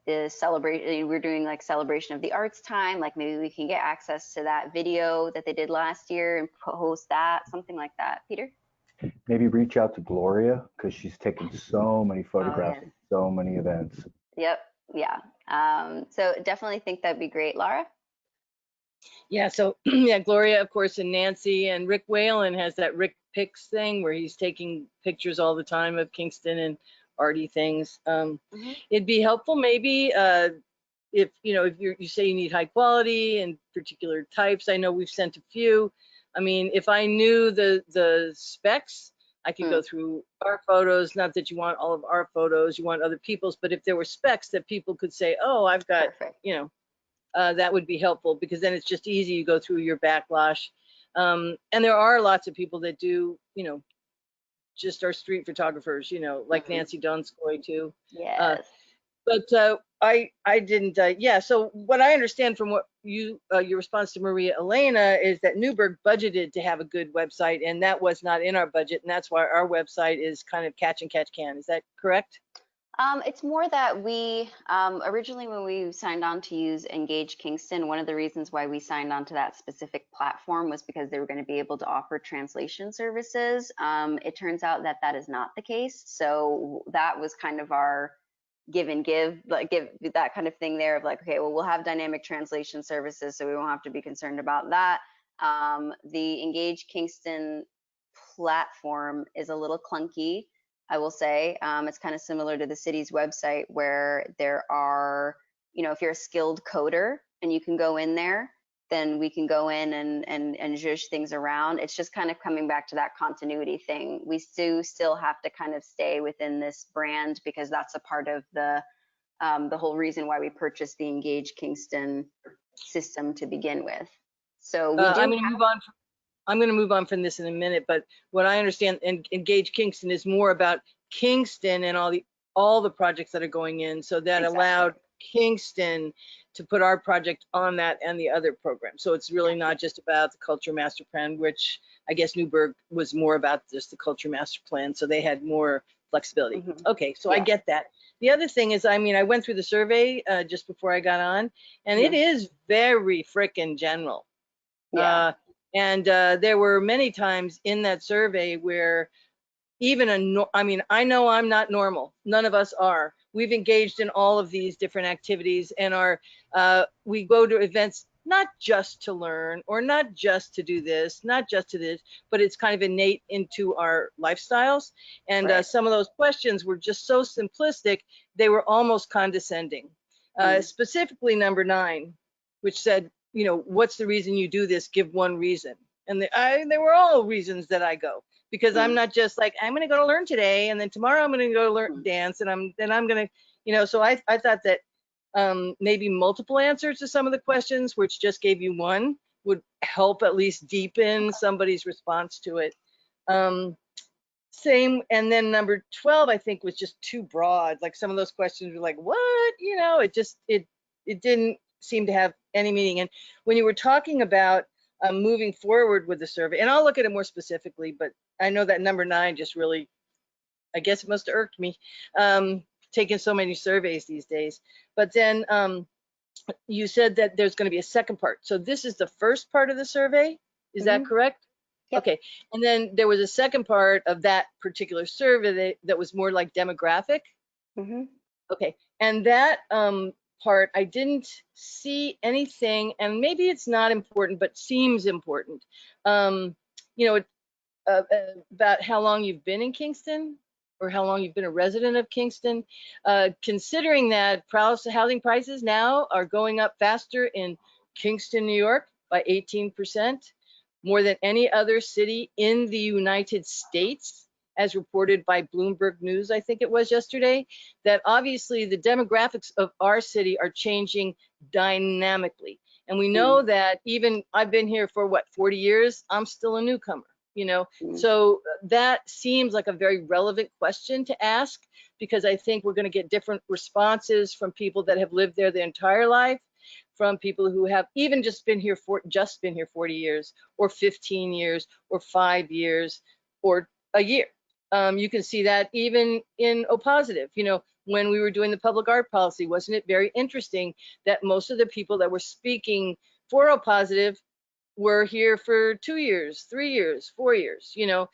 the celebration, we're doing like celebration of the arts time. Like maybe we can get access to that video that they did last year and post that, something like that. Peter? Maybe reach out to Gloria, because she's taken so many photographs at so many events. Yep. Yeah. So definitely think that'd be great. Laura? Yeah, so yeah, Gloria, of course, and Nancy, and Rick Whalen has that Rick Pics thing where he's taking pictures all the time of Kingston and arty things. It'd be helpful maybe if, you know, if you say you need high quality and particular types. I know we've sent a few. I mean, if I knew the specs, I could go through our photos, not that you want all of our photos, you want other people's, but if there were specs that people could say, oh, I've got, Perfect. you know, that would be helpful, because then it's just easy. You go through your backlash. And there are lots of people that do, you know, just our street photographers, you know, like Nancy Donskoy too. Yes. But I didn't, yeah. So what I understand from what you, your response to Maria Elena is that Newburgh budgeted to have a good website, and that was not in our budget. And that's why our website is kind of catch and catch can. Is that correct? It's more that we originally, when we signed on to use Engage Kingston, one of the reasons why we signed on to that specific platform was because they were going to be able to offer translation services. It turns out that that is not the case. So that was kind of our give and give, like give that kind of thing there of like, okay, well, we'll have dynamic translation services, so we won't have to be concerned about that. The Engage Kingston platform is a little clunky, I will say. It's kind of similar to the city's website, where there are, you know, if you're a skilled coder and you can go in there, then we can go in and zhuzh things around. It's just kind of coming back to that continuity thing. We do still have to kind of stay within this brand, because that's a part of the whole reason why we purchased the Engage Kingston system to begin with. So we do I'm going to move on. I'm going to move on from this in a minute, but what I understand, Engage Kingston is more about Kingston and all the projects that are going in. So that allowed Kingston to put our project on that and the other program. So it's really not just about the Culture Master Plan, which I guess Newburgh was more about just the Culture Master Plan. So they had more flexibility. Okay, so I get that. The other thing is, I mean, I went through the survey just before I got on, and it is very frickin' general. And there were many times in that survey where even I mean, I know I'm not normal. None of us are. We've engaged in all of these different activities, and we go to events not just to learn, or not just to do this, not just to this, but it's kind of innate into our lifestyles. And some of those questions were just so simplistic, they were almost condescending. Specifically number 9, which said, you know, what's the reason you do this? Give one reason. And they were all reasons that I go, because I'm not just like, I'm going to go to learn today, and then tomorrow I'm going to go learn dance, and I'm going to, you know, so I thought that maybe multiple answers to some of the questions, which just gave you one, would help at least deepen somebody's response to it. Same, and then number 12, I think, was just too broad. Like some of those questions were like, what? You know, it didn't seem to have any meaning. And when you were talking about moving forward with the survey, and I'll look at it more specifically, but I know that number 9 just really, I guess it must have irked me, taking so many surveys these days. But then you said that there's going to be a second part. So this is the first part of the survey. Is that correct? Yep. Okay. And then there was a second part of that particular survey that was more like demographic. Okay. And that part, I didn't see anything, and maybe it's not important, but seems important. You know, about how long you've been in Kingston, or how long you've been a resident of Kingston, considering that housing prices now are going up faster in Kingston, New York by 18%, more than any other city in the United States, as reported by Bloomberg News, I think it was yesterday, that obviously the demographics of our city are changing dynamically. And we know that even I've been here for what, 40 years, I'm still a newcomer, you know? So that seems like a very relevant question to ask, because I think we're gonna get different responses from people that have lived there their entire life, from people who have even just been here 40 years, or 15 years, or 5 years, or a year. You can see that even in O positive. You know, when we were doing the public art policy, wasn't it very interesting that most of the people that were speaking for O positive were here for 2 years, 3 years, 4 years, you know?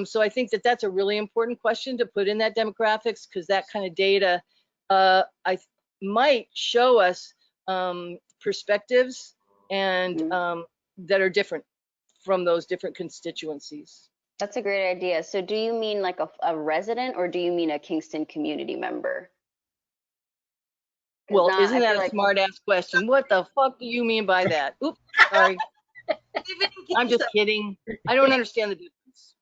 So I think that that's a really important question to put in that demographics, because that kind of data might show us perspectives and that are different from those different constituencies. That's a great idea. So do you mean like a resident, or do you mean a Kingston community member? Well, isn't that a smart ass question? What the fuck do you mean by that? Oops, sorry. I'm just kidding. I don't understand the difference.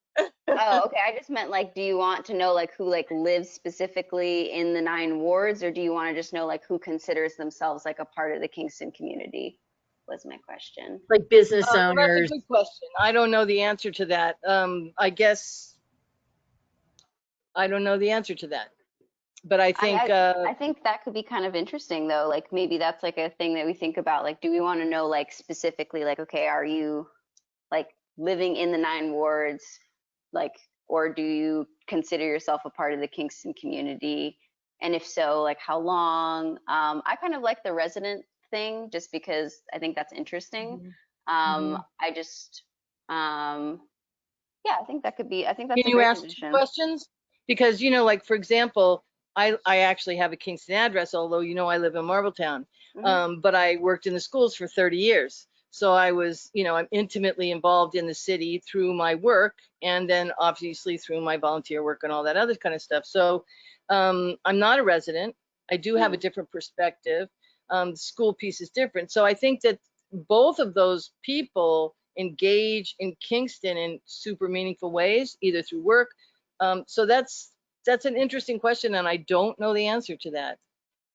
Oh, okay. I just meant like, do you want to know like who like lives specifically in the 9 wards, or do you want to just know like who considers themselves like a part of the Kingston community? Was my question. Like business Well, that's a owners. good question. I don't know the answer to that. I guess I don't know the answer to that. But I think I think that could be kind of interesting though. Like maybe that's like a thing that we think about. Like, do we want to know like specifically like, okay, are you like living in the 9 wards, like, or do you consider yourself a part of the Kingston community? And if so, like how long? I kind of like the resident thing just because I think that's interesting. I just, yeah, I think that could be, I think that's can a you great ask 2 position. questions? Because, you know, like, for example, I actually have a Kingston address, although, you know, I live in Marbletown. But I worked in the schools for 30 years. So I was, you know, I'm intimately involved in the city through my work and then obviously through my volunteer work and all that other kind of stuff. So I'm not a resident. I do have a different perspective. The school piece is different. So I think that both of those people engage in Kingston in super meaningful ways, either through work. So that's an interesting question, and I don't know the answer to that.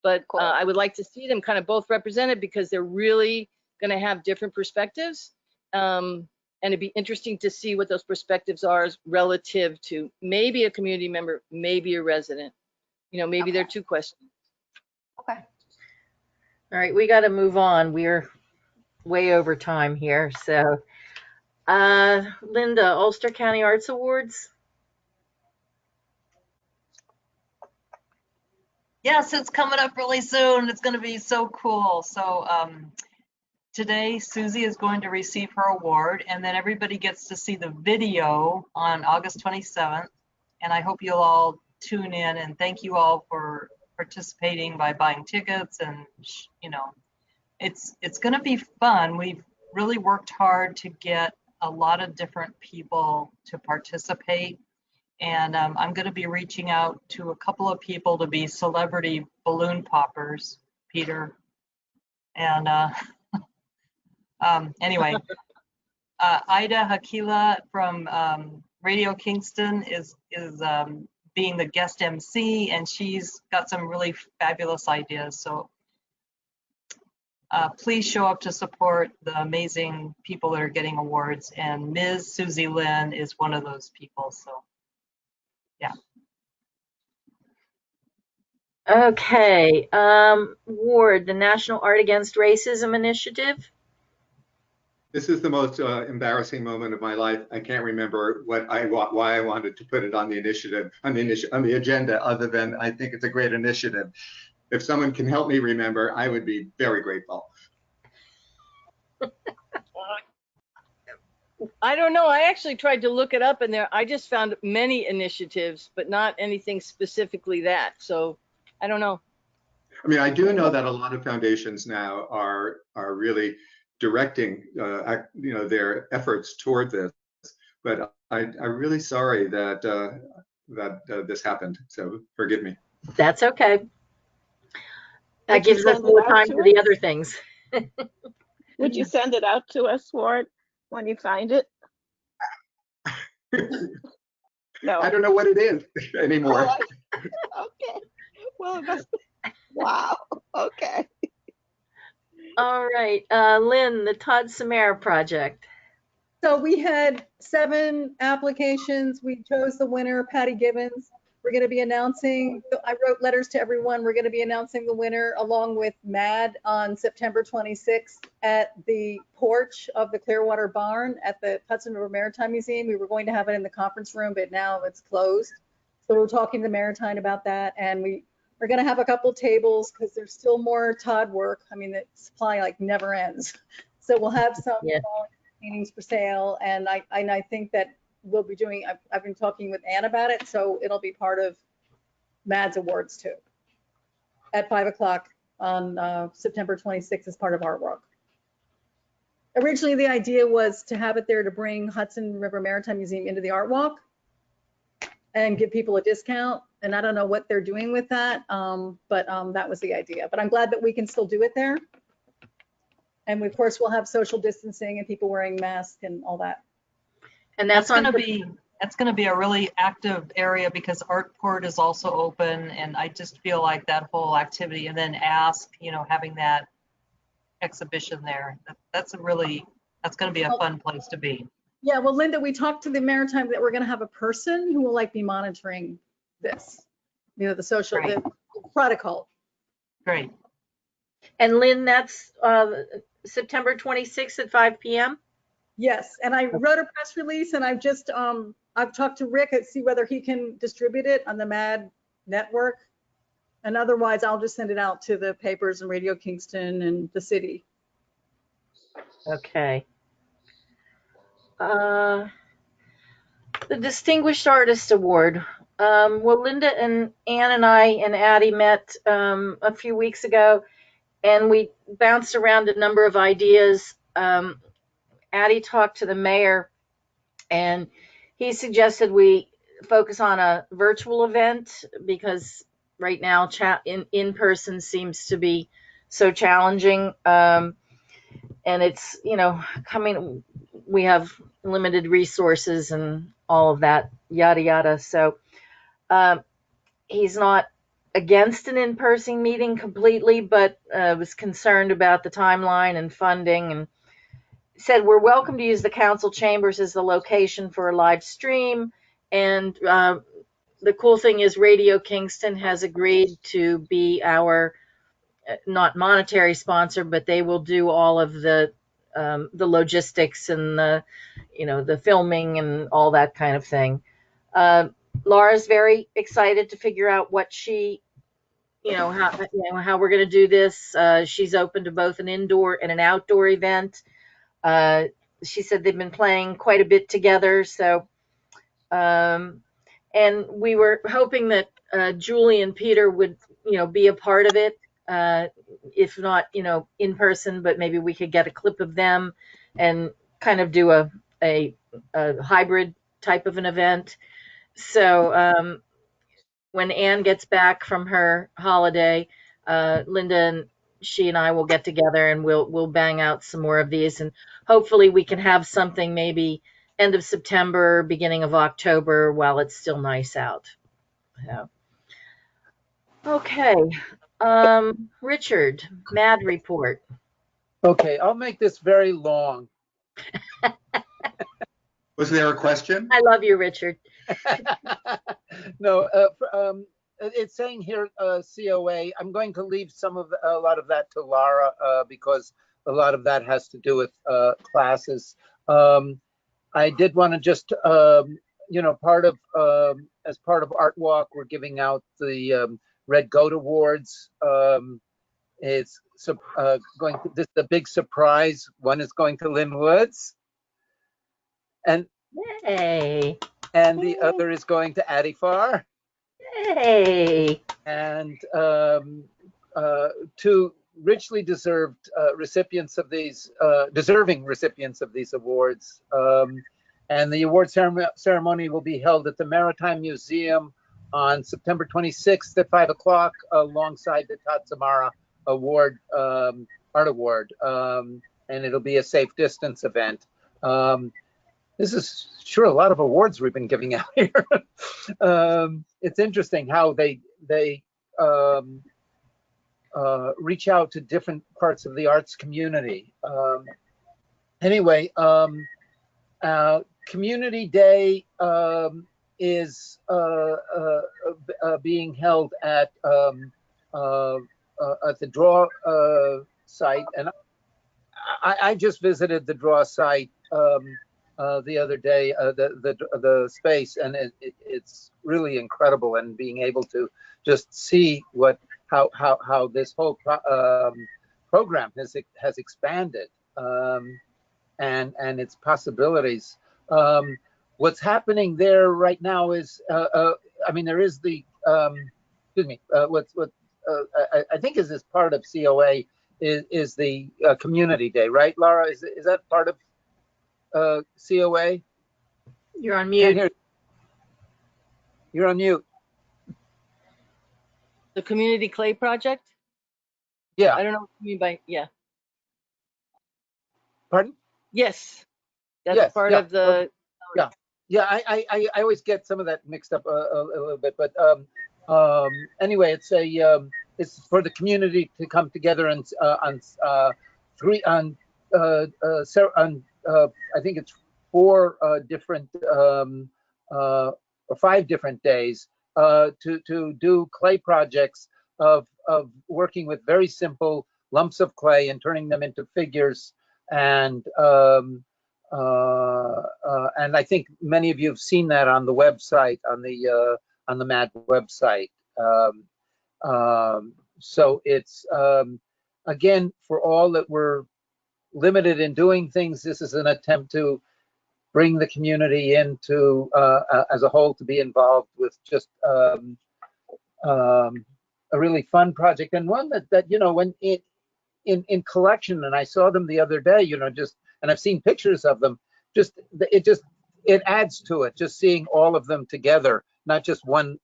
But Cool. I would like to see them kind of both represented because they're really going to have different perspectives. And it'd be interesting to see what those perspectives are relative to maybe a community member, maybe a resident. You know, maybe they're 2 questions. Okay. All right, we got to move on. We're way over time here. So, Linda, Ulster County Arts Awards. Yes, it's coming up really soon. It's going to be so cool. So today, Susie is going to receive her award, and then everybody gets to see the video on August 27th. And I hope you'll all tune in, and thank you all for participating by buying tickets. And, you know, it's going to be fun. We've really worked hard to get a lot of different people to participate. And I'm going to be reaching out to a couple of people to be celebrity balloon poppers, Peter. And anyway, Ida Hakila from Radio Kingston is being the guest MC, and she's got some really fabulous ideas. So please show up to support the amazing people that are getting awards. And Ms. Susie Lynn is one of those people. So. Yeah. Okay. Ward, the National Art Against Racism Initiative. This is the most embarrassing moment of my life. I can't remember why I wanted to put it on the initiative, on the agenda, other than I think it's a great initiative. If someone can help me remember, I would be very grateful. I don't know. I actually tried to look it up, and I just found many initiatives, but not anything specifically that. So I don't know. I mean, I do know that a lot of foundations now are really directing, their efforts toward this. But I'm really sorry that this happened. So forgive me. That's okay. That gives us more time for the other things. Would you send it out to us, Ward, when you find it? No. I don't know what it is anymore. Oh, okay. Well, wow. Okay. All right. Lynn, the Todd Samara Project. So we had 7 applications. We chose the winner, Patty Gibbons. We're going to be announcing, I wrote letters to everyone. We're going to be announcing the winner along with MAD on September 26th at the porch of the Clearwater Barn at the Hudson River Maritime Museum. We were going to have it in the conference room, but now it's closed. So we're talking to Maritime about that. And we're going to have a couple tables because there's still more Todd work. I mean, the supply like never ends. So we'll have some paintings for sale. And I think that we'll be doing, I've been talking with Ann about it, so it'll be part of MAD's awards too, at 5 o'clock on September 26th as part of our work. Originally, the idea was to have it there to bring Hudson River Maritime Museum into the Art Walk and give people a discount. And I don't know what they're doing with that, but that was the idea. But I'm glad that we can still do it there. And we, of course, we'll have social distancing and people wearing masks and all that. And that's going to be that's going to be a really active area because Artport is also open, and I just feel like that whole activity, and then Ask, having that exhibition there, that's going to be a fun place to be. Yeah, well, Linda, we talked to the Maritime that we're going to have a person who will be monitoring this, the social, Right. the protocol. Great. And Lynn, that's September 26th at 5 p.m. Yes, and I wrote a press release, and I've just I've talked to Rick and see whether he can distribute it on the MAD network, and otherwise I'll just send it out to the papers and Radio Kingston and the city. Okay. The Distinguished Artist Award. Well, Linda and Ann and I and Addie met a few weeks ago, and we bounced around a number of ideas. Addie talked to the mayor, and he suggested we focus on a virtual event because right now in person seems to be so challenging. And it's, we have limited resources and all of that, yada, yada. So he's not against an in-person meeting completely, but was concerned about the timeline and funding, and said we're welcome to use the council chambers as the location for a live stream. And the cool thing is Radio Kingston has agreed to be our not monetary sponsor, but they will do all of the logistics and the filming and all that kind of thing. Laura's very excited to figure out what how we're going to do this. She's open to both an indoor and an outdoor event. She said they've been playing quite a bit together. So, and we were hoping that Julie and Peter would, be a part of it. If not, in person, but maybe we could get a clip of them and kind of do a hybrid type of an event. So when Anne gets back from her holiday, Linda and she and I will get together and we'll bang out some more of these, and hopefully we can have something maybe end of September, beginning of October while it's still nice out. Yeah. Okay. Richard, MAD report. Okay, I'll make this very long. Was there a question? I love you, Richard. No, it's saying here COA. I'm going to leave a lot of that to Lara because a lot of that has to do with classes. I did want to just, as part of Art Walk, we're giving out the Red Goat Awards. It's this is a big surprise. One is going to Lynn Woods, and Yay. And the other is going to Addie Farr. Yay. And two richly deserved recipients of these, deserving recipients of these awards. And the award ceremony will be held at the Maritime Museum on September 26th at 5 o'clock alongside the Tatsamara Award, Art Award. And it'll be a safe distance event. This is sure a lot of awards we've been giving out here. It's interesting how they reach out to different parts of the arts community. Anyway, Community Day is being held at the Draw site, and I just visited the Draw site the other day, the space, and it's really incredible. And being able to just see how this whole program has expanded and its possibilities. What's happening there right now is, I mean, there is the excuse me. I think is part of COA is the Community Day, right, Laura? Is that part of COA? You're on mute. You're on mute. The Community Clay Project? Yeah. I don't know what you mean by, yeah. Pardon? Yes. That's Yes, part yeah, of the. Yeah, I always get some of that mixed up a little bit, but anyway, it's for the community to come together and on three on I think it's four different or 5 different days to do clay projects of working with very simple lumps of clay and turning them into figures. And I think many of you have seen that on the website, on the MAD website. So it's again, for all that we're limited in doing things, this is an attempt to bring the community into as a whole to be involved with just a really fun project, and one that you know, when in collection, and I saw them the other day, you know, and I've seen pictures of them, it adds to it, just seeing all of them together, not just one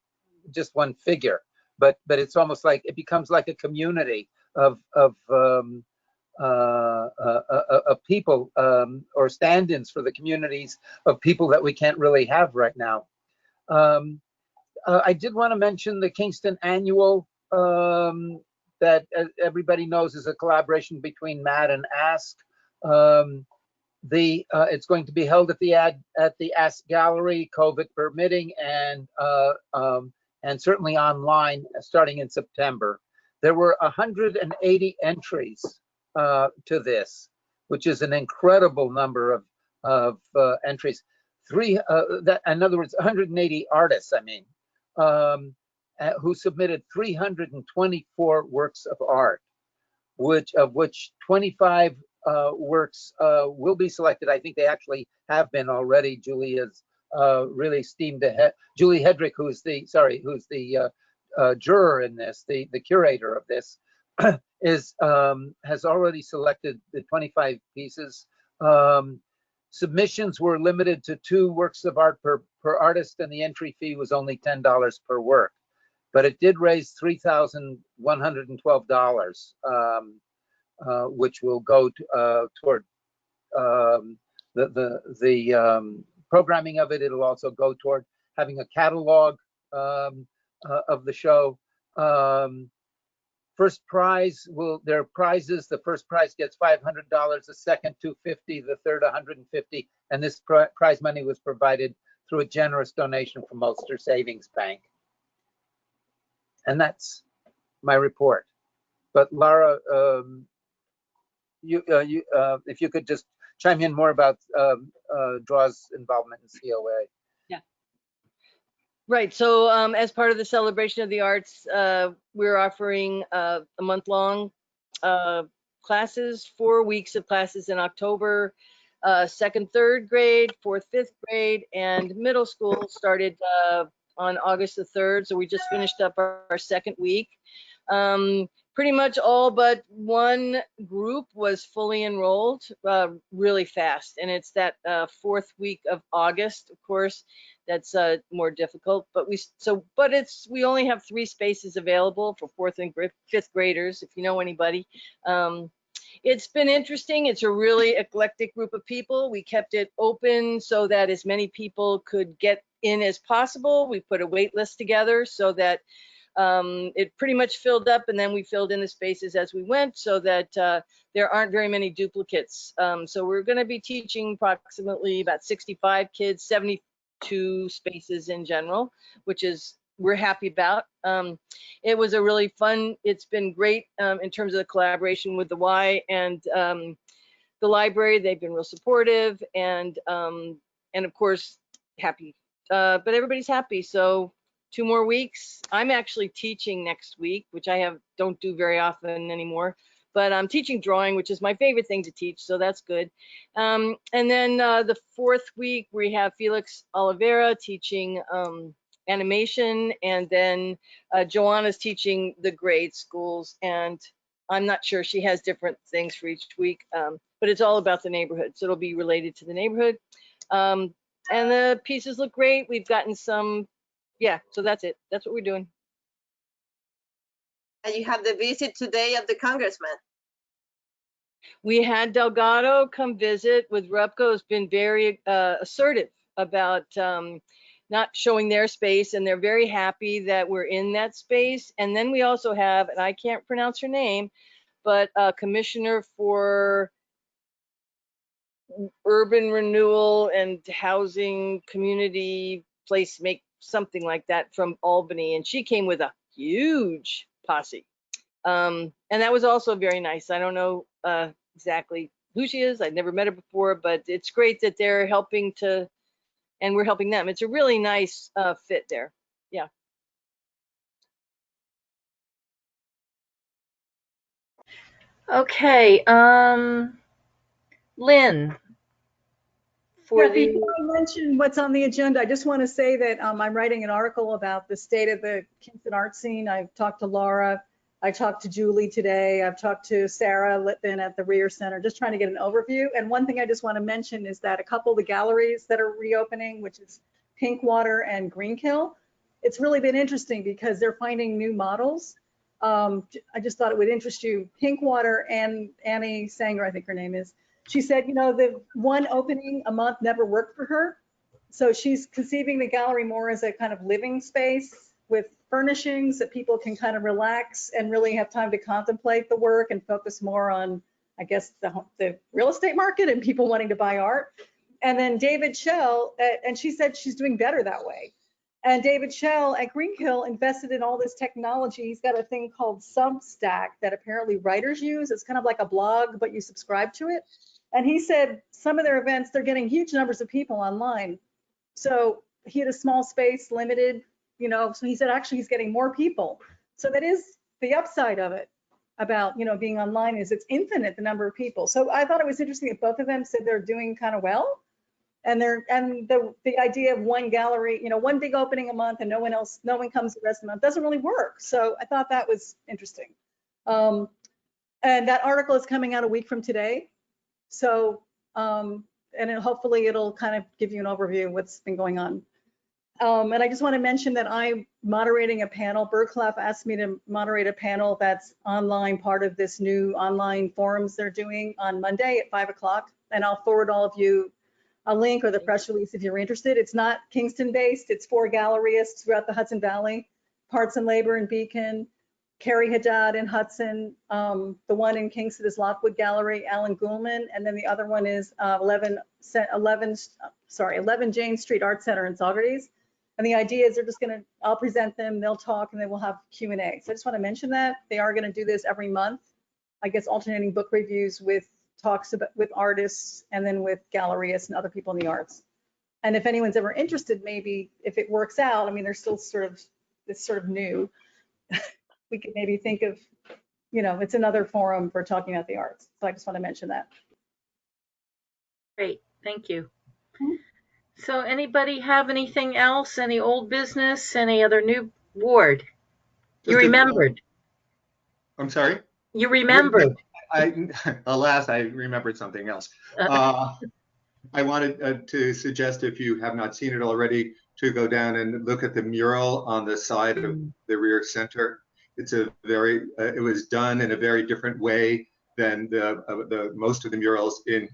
figure, but it's almost like it becomes like a community of people, or stand-ins for the communities of people that we can't really have right now. I did want to mention the Kingston Annual, that everybody knows is a collaboration between MAD and Ask. It's going to be held at the Ask Gallery, COVID permitting, and certainly online starting in September. There were 180 entries to this, which is an incredible number of entries. In other words, 180 artists, I mean, who submitted 324 works of art, of which 25 works will be selected. I think they actually have been already. Julie has really steamed ahead. Julie Hedrick, who's the juror in this, the curator of this, has already selected the 25 pieces. Submissions were limited to 2 works of art per artist, and the entry fee was only $10 per work. But it did raise $3,112, which will go toward the programming of it. It'll also go toward having a catalog of the show. First prize there are prizes. The first prize gets $500, the second $250, the third $150, and this prize money was provided through a generous donation from Ulster Savings Bank. And that's my report. But Laura, if you could just chime in more about DRAW's involvement in COA. Right. So as part of the celebration of the arts, we're offering a month-long classes, 4 weeks of classes in October. 2nd, 3rd grade, 4th, 5th grade, and middle school started on August the 3rd. So we just finished up our 2nd week. Pretty much all but one group was fully enrolled really fast, and it's that 4th week of August, of course, that's more difficult. But we only have 3 spaces available for 4th and 5th graders, if you know anybody. It's been interesting. It's a really eclectic group of people. We kept it open so that as many people could get in as possible. We put a wait list together so that it pretty much filled up, and then we filled in the spaces as we went so that there aren't very many duplicates. So we're going to be teaching approximately about 65 kids, 72 spaces in general, which is we're happy about. It was a really fun, it's been great in terms of the collaboration with the Y and the library. They've been real supportive, and of course happy, but everybody's happy. So 2 more weeks. I'm actually teaching next week, which I don't do very often anymore, but I'm teaching drawing, which is my favorite thing to teach, so that's good. And then the 4th week we have Felix Oliveira teaching animation, and then Joanna's teaching the grade schools, and I'm not sure, she has different things for each week, but it's all about the neighborhood, so it'll be related to the neighborhood. And the pieces look great. We've gotten some, yeah, so that's it. That's what we're doing. And you have the visit today of the congressman. We had Delgado come visit with Repco, has been very assertive about not showing their space, and they're very happy that we're in that space. And then we also have, and I can't pronounce her name, but a commissioner for urban renewal and housing community place, make something like that, from Albany, and she came with a huge posse. And that was also very nice. I don't know exactly who she is. I'd never met her before, but it's great that they're helping to, and we're helping them. It's a really nice fit there. Yeah. Okay, Lynn, for Yeah, the, before I mention what's on the agenda, I just want to say that I'm writing an article about the state of the Kingston art scene. I've talked to Laura, I talked to Julie today, I've talked to Sarah Litvin at the Rear Center, just trying to get an overview. And one thing I just want to mention is that a couple of the galleries that are reopening, which is Pinkwater and Greenkill, it's really been interesting because they're finding new models. I just thought it would interest you. Pinkwater, and Annie Sanger, I think her name is, she said, you know, the one opening a month never worked for her. So she's conceiving the gallery more as a kind of living space with furnishings that people can kind of relax and really have time to contemplate the work and focus more on, I guess, the real estate market and people wanting to buy art. And then David Schell, and she said she's doing better that way. And David Schell at Greenhill invested in all this technology. He's got a thing called Substack that apparently writers use. It's kind of like a blog, but you subscribe to it. And he said some of their events, they're getting huge numbers of people online. So he had a small space, limited, you know, so he said actually he's getting more people. So that is the upside of it about, you know, being online, is it's infinite, the number of people. So I thought it was interesting that both of them said they're doing kind of well. And the idea of one gallery, you know, one big opening a month and no one comes the rest of the month doesn't really work. So I thought that was interesting. And that article is coming out a week from today. So, and hopefully it'll kind of give you an overview of what's been going on. And I just want to mention that I'm moderating a panel. Bergclaf asked me to moderate a panel that's online, part of this new online forums they're doing on Monday at 5 o'clock. And I'll forward all of you a link or the press release if you're interested. It's not Kingston based. It's for gallerists throughout the Hudson Valley, Parts and Labor in Beacon, Carrie Haddad in Hudson. The one in Kingston is Lockwood Gallery, Alan Goulman, and then the other one is 11 Jane Street Art Center in Saugerties. And the idea is they're just going to, I'll present them, they'll talk, and then we'll have Q&A. So I just want to mention that they are going to do this every month. I guess alternating book reviews with talks about, with artists and then with gallerists and other people in the arts. And if anyone's ever interested, maybe if it works out, I mean, they're still it's sort of new. We could maybe think of, you know, it's another forum for talking about the arts. So I just want to mention that. great, thank you. So anybody have anything else? Any old business? Any other new ward? You remembered. I'm sorry? You remembered. Alas, I remembered something else. I wanted to suggest, if you have not seen it already, to go down and look at the mural on the side of the Rear Center. It's it was done in a very different way than the most of the murals in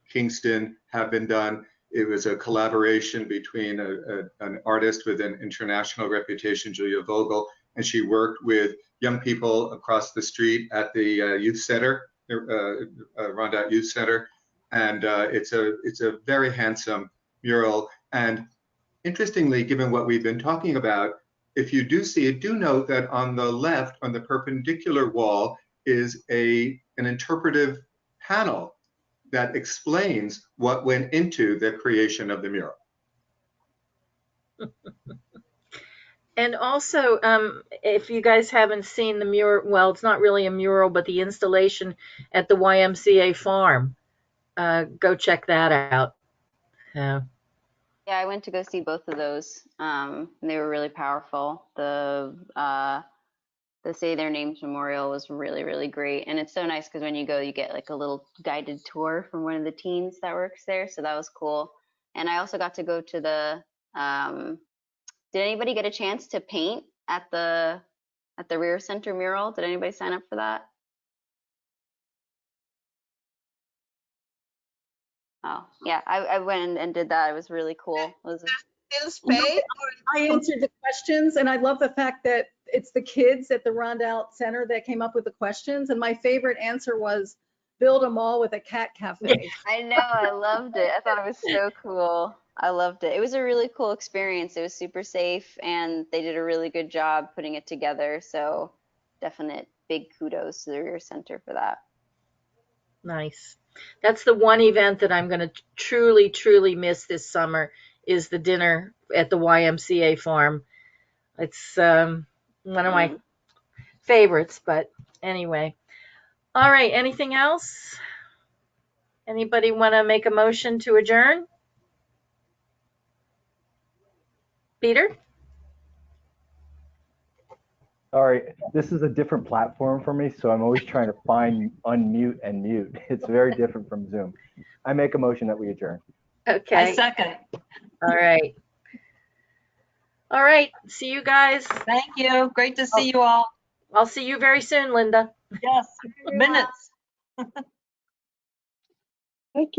Kingston have been done. It was a collaboration between an artist with an international reputation, Julia Vogel, and she worked with young people across the street at the youth center, Rondout Youth Center. And it's a very handsome mural. And interestingly, given what we've been talking about, if you do see it, do note that on the left, on the perpendicular wall, is an interpretive panel that explains what went into the creation of the mural. And also, if you guys haven't seen the mural, well, it's not really a mural, but the installation at the YMCA farm, go check that out. Yeah, I went to go see both of those. They were really powerful. The Say Their Names Memorial was really, really great. And it's so nice because when you go, you get like a little guided tour from one of the teens that works there. So that was cool. And I also got to go to the, did anybody get a chance to paint at the Rear Center mural? Did anybody sign up for that? Oh, yeah, I went and did that. It was really cool. It was Still spay? I answered the questions, and I love the fact that it's the kids at the Rondout Center that came up with the questions. And my favorite answer was build a mall with a cat cafe. I know, I loved it. I thought it was so cool. I loved it. It was a really cool experience. It was super safe, and they did a really good job putting it together. So definite big kudos to the Rear Center for that. Nice. That's the one event that I'm going to truly, truly miss this summer is the dinner at the YMCA farm. It's one of my favorites, but anyway. All right, anything else? Anybody want to make a motion to adjourn? Peter? Sorry, this is a different platform for me, so I'm always trying to find unmute and mute. It's very different from Zoom. I make a motion that we adjourn. Okay. I second. All right. All right. See you guys. Thank you. Great to see you all. I'll see you very soon, Linda. Yes, minutes. Thank you.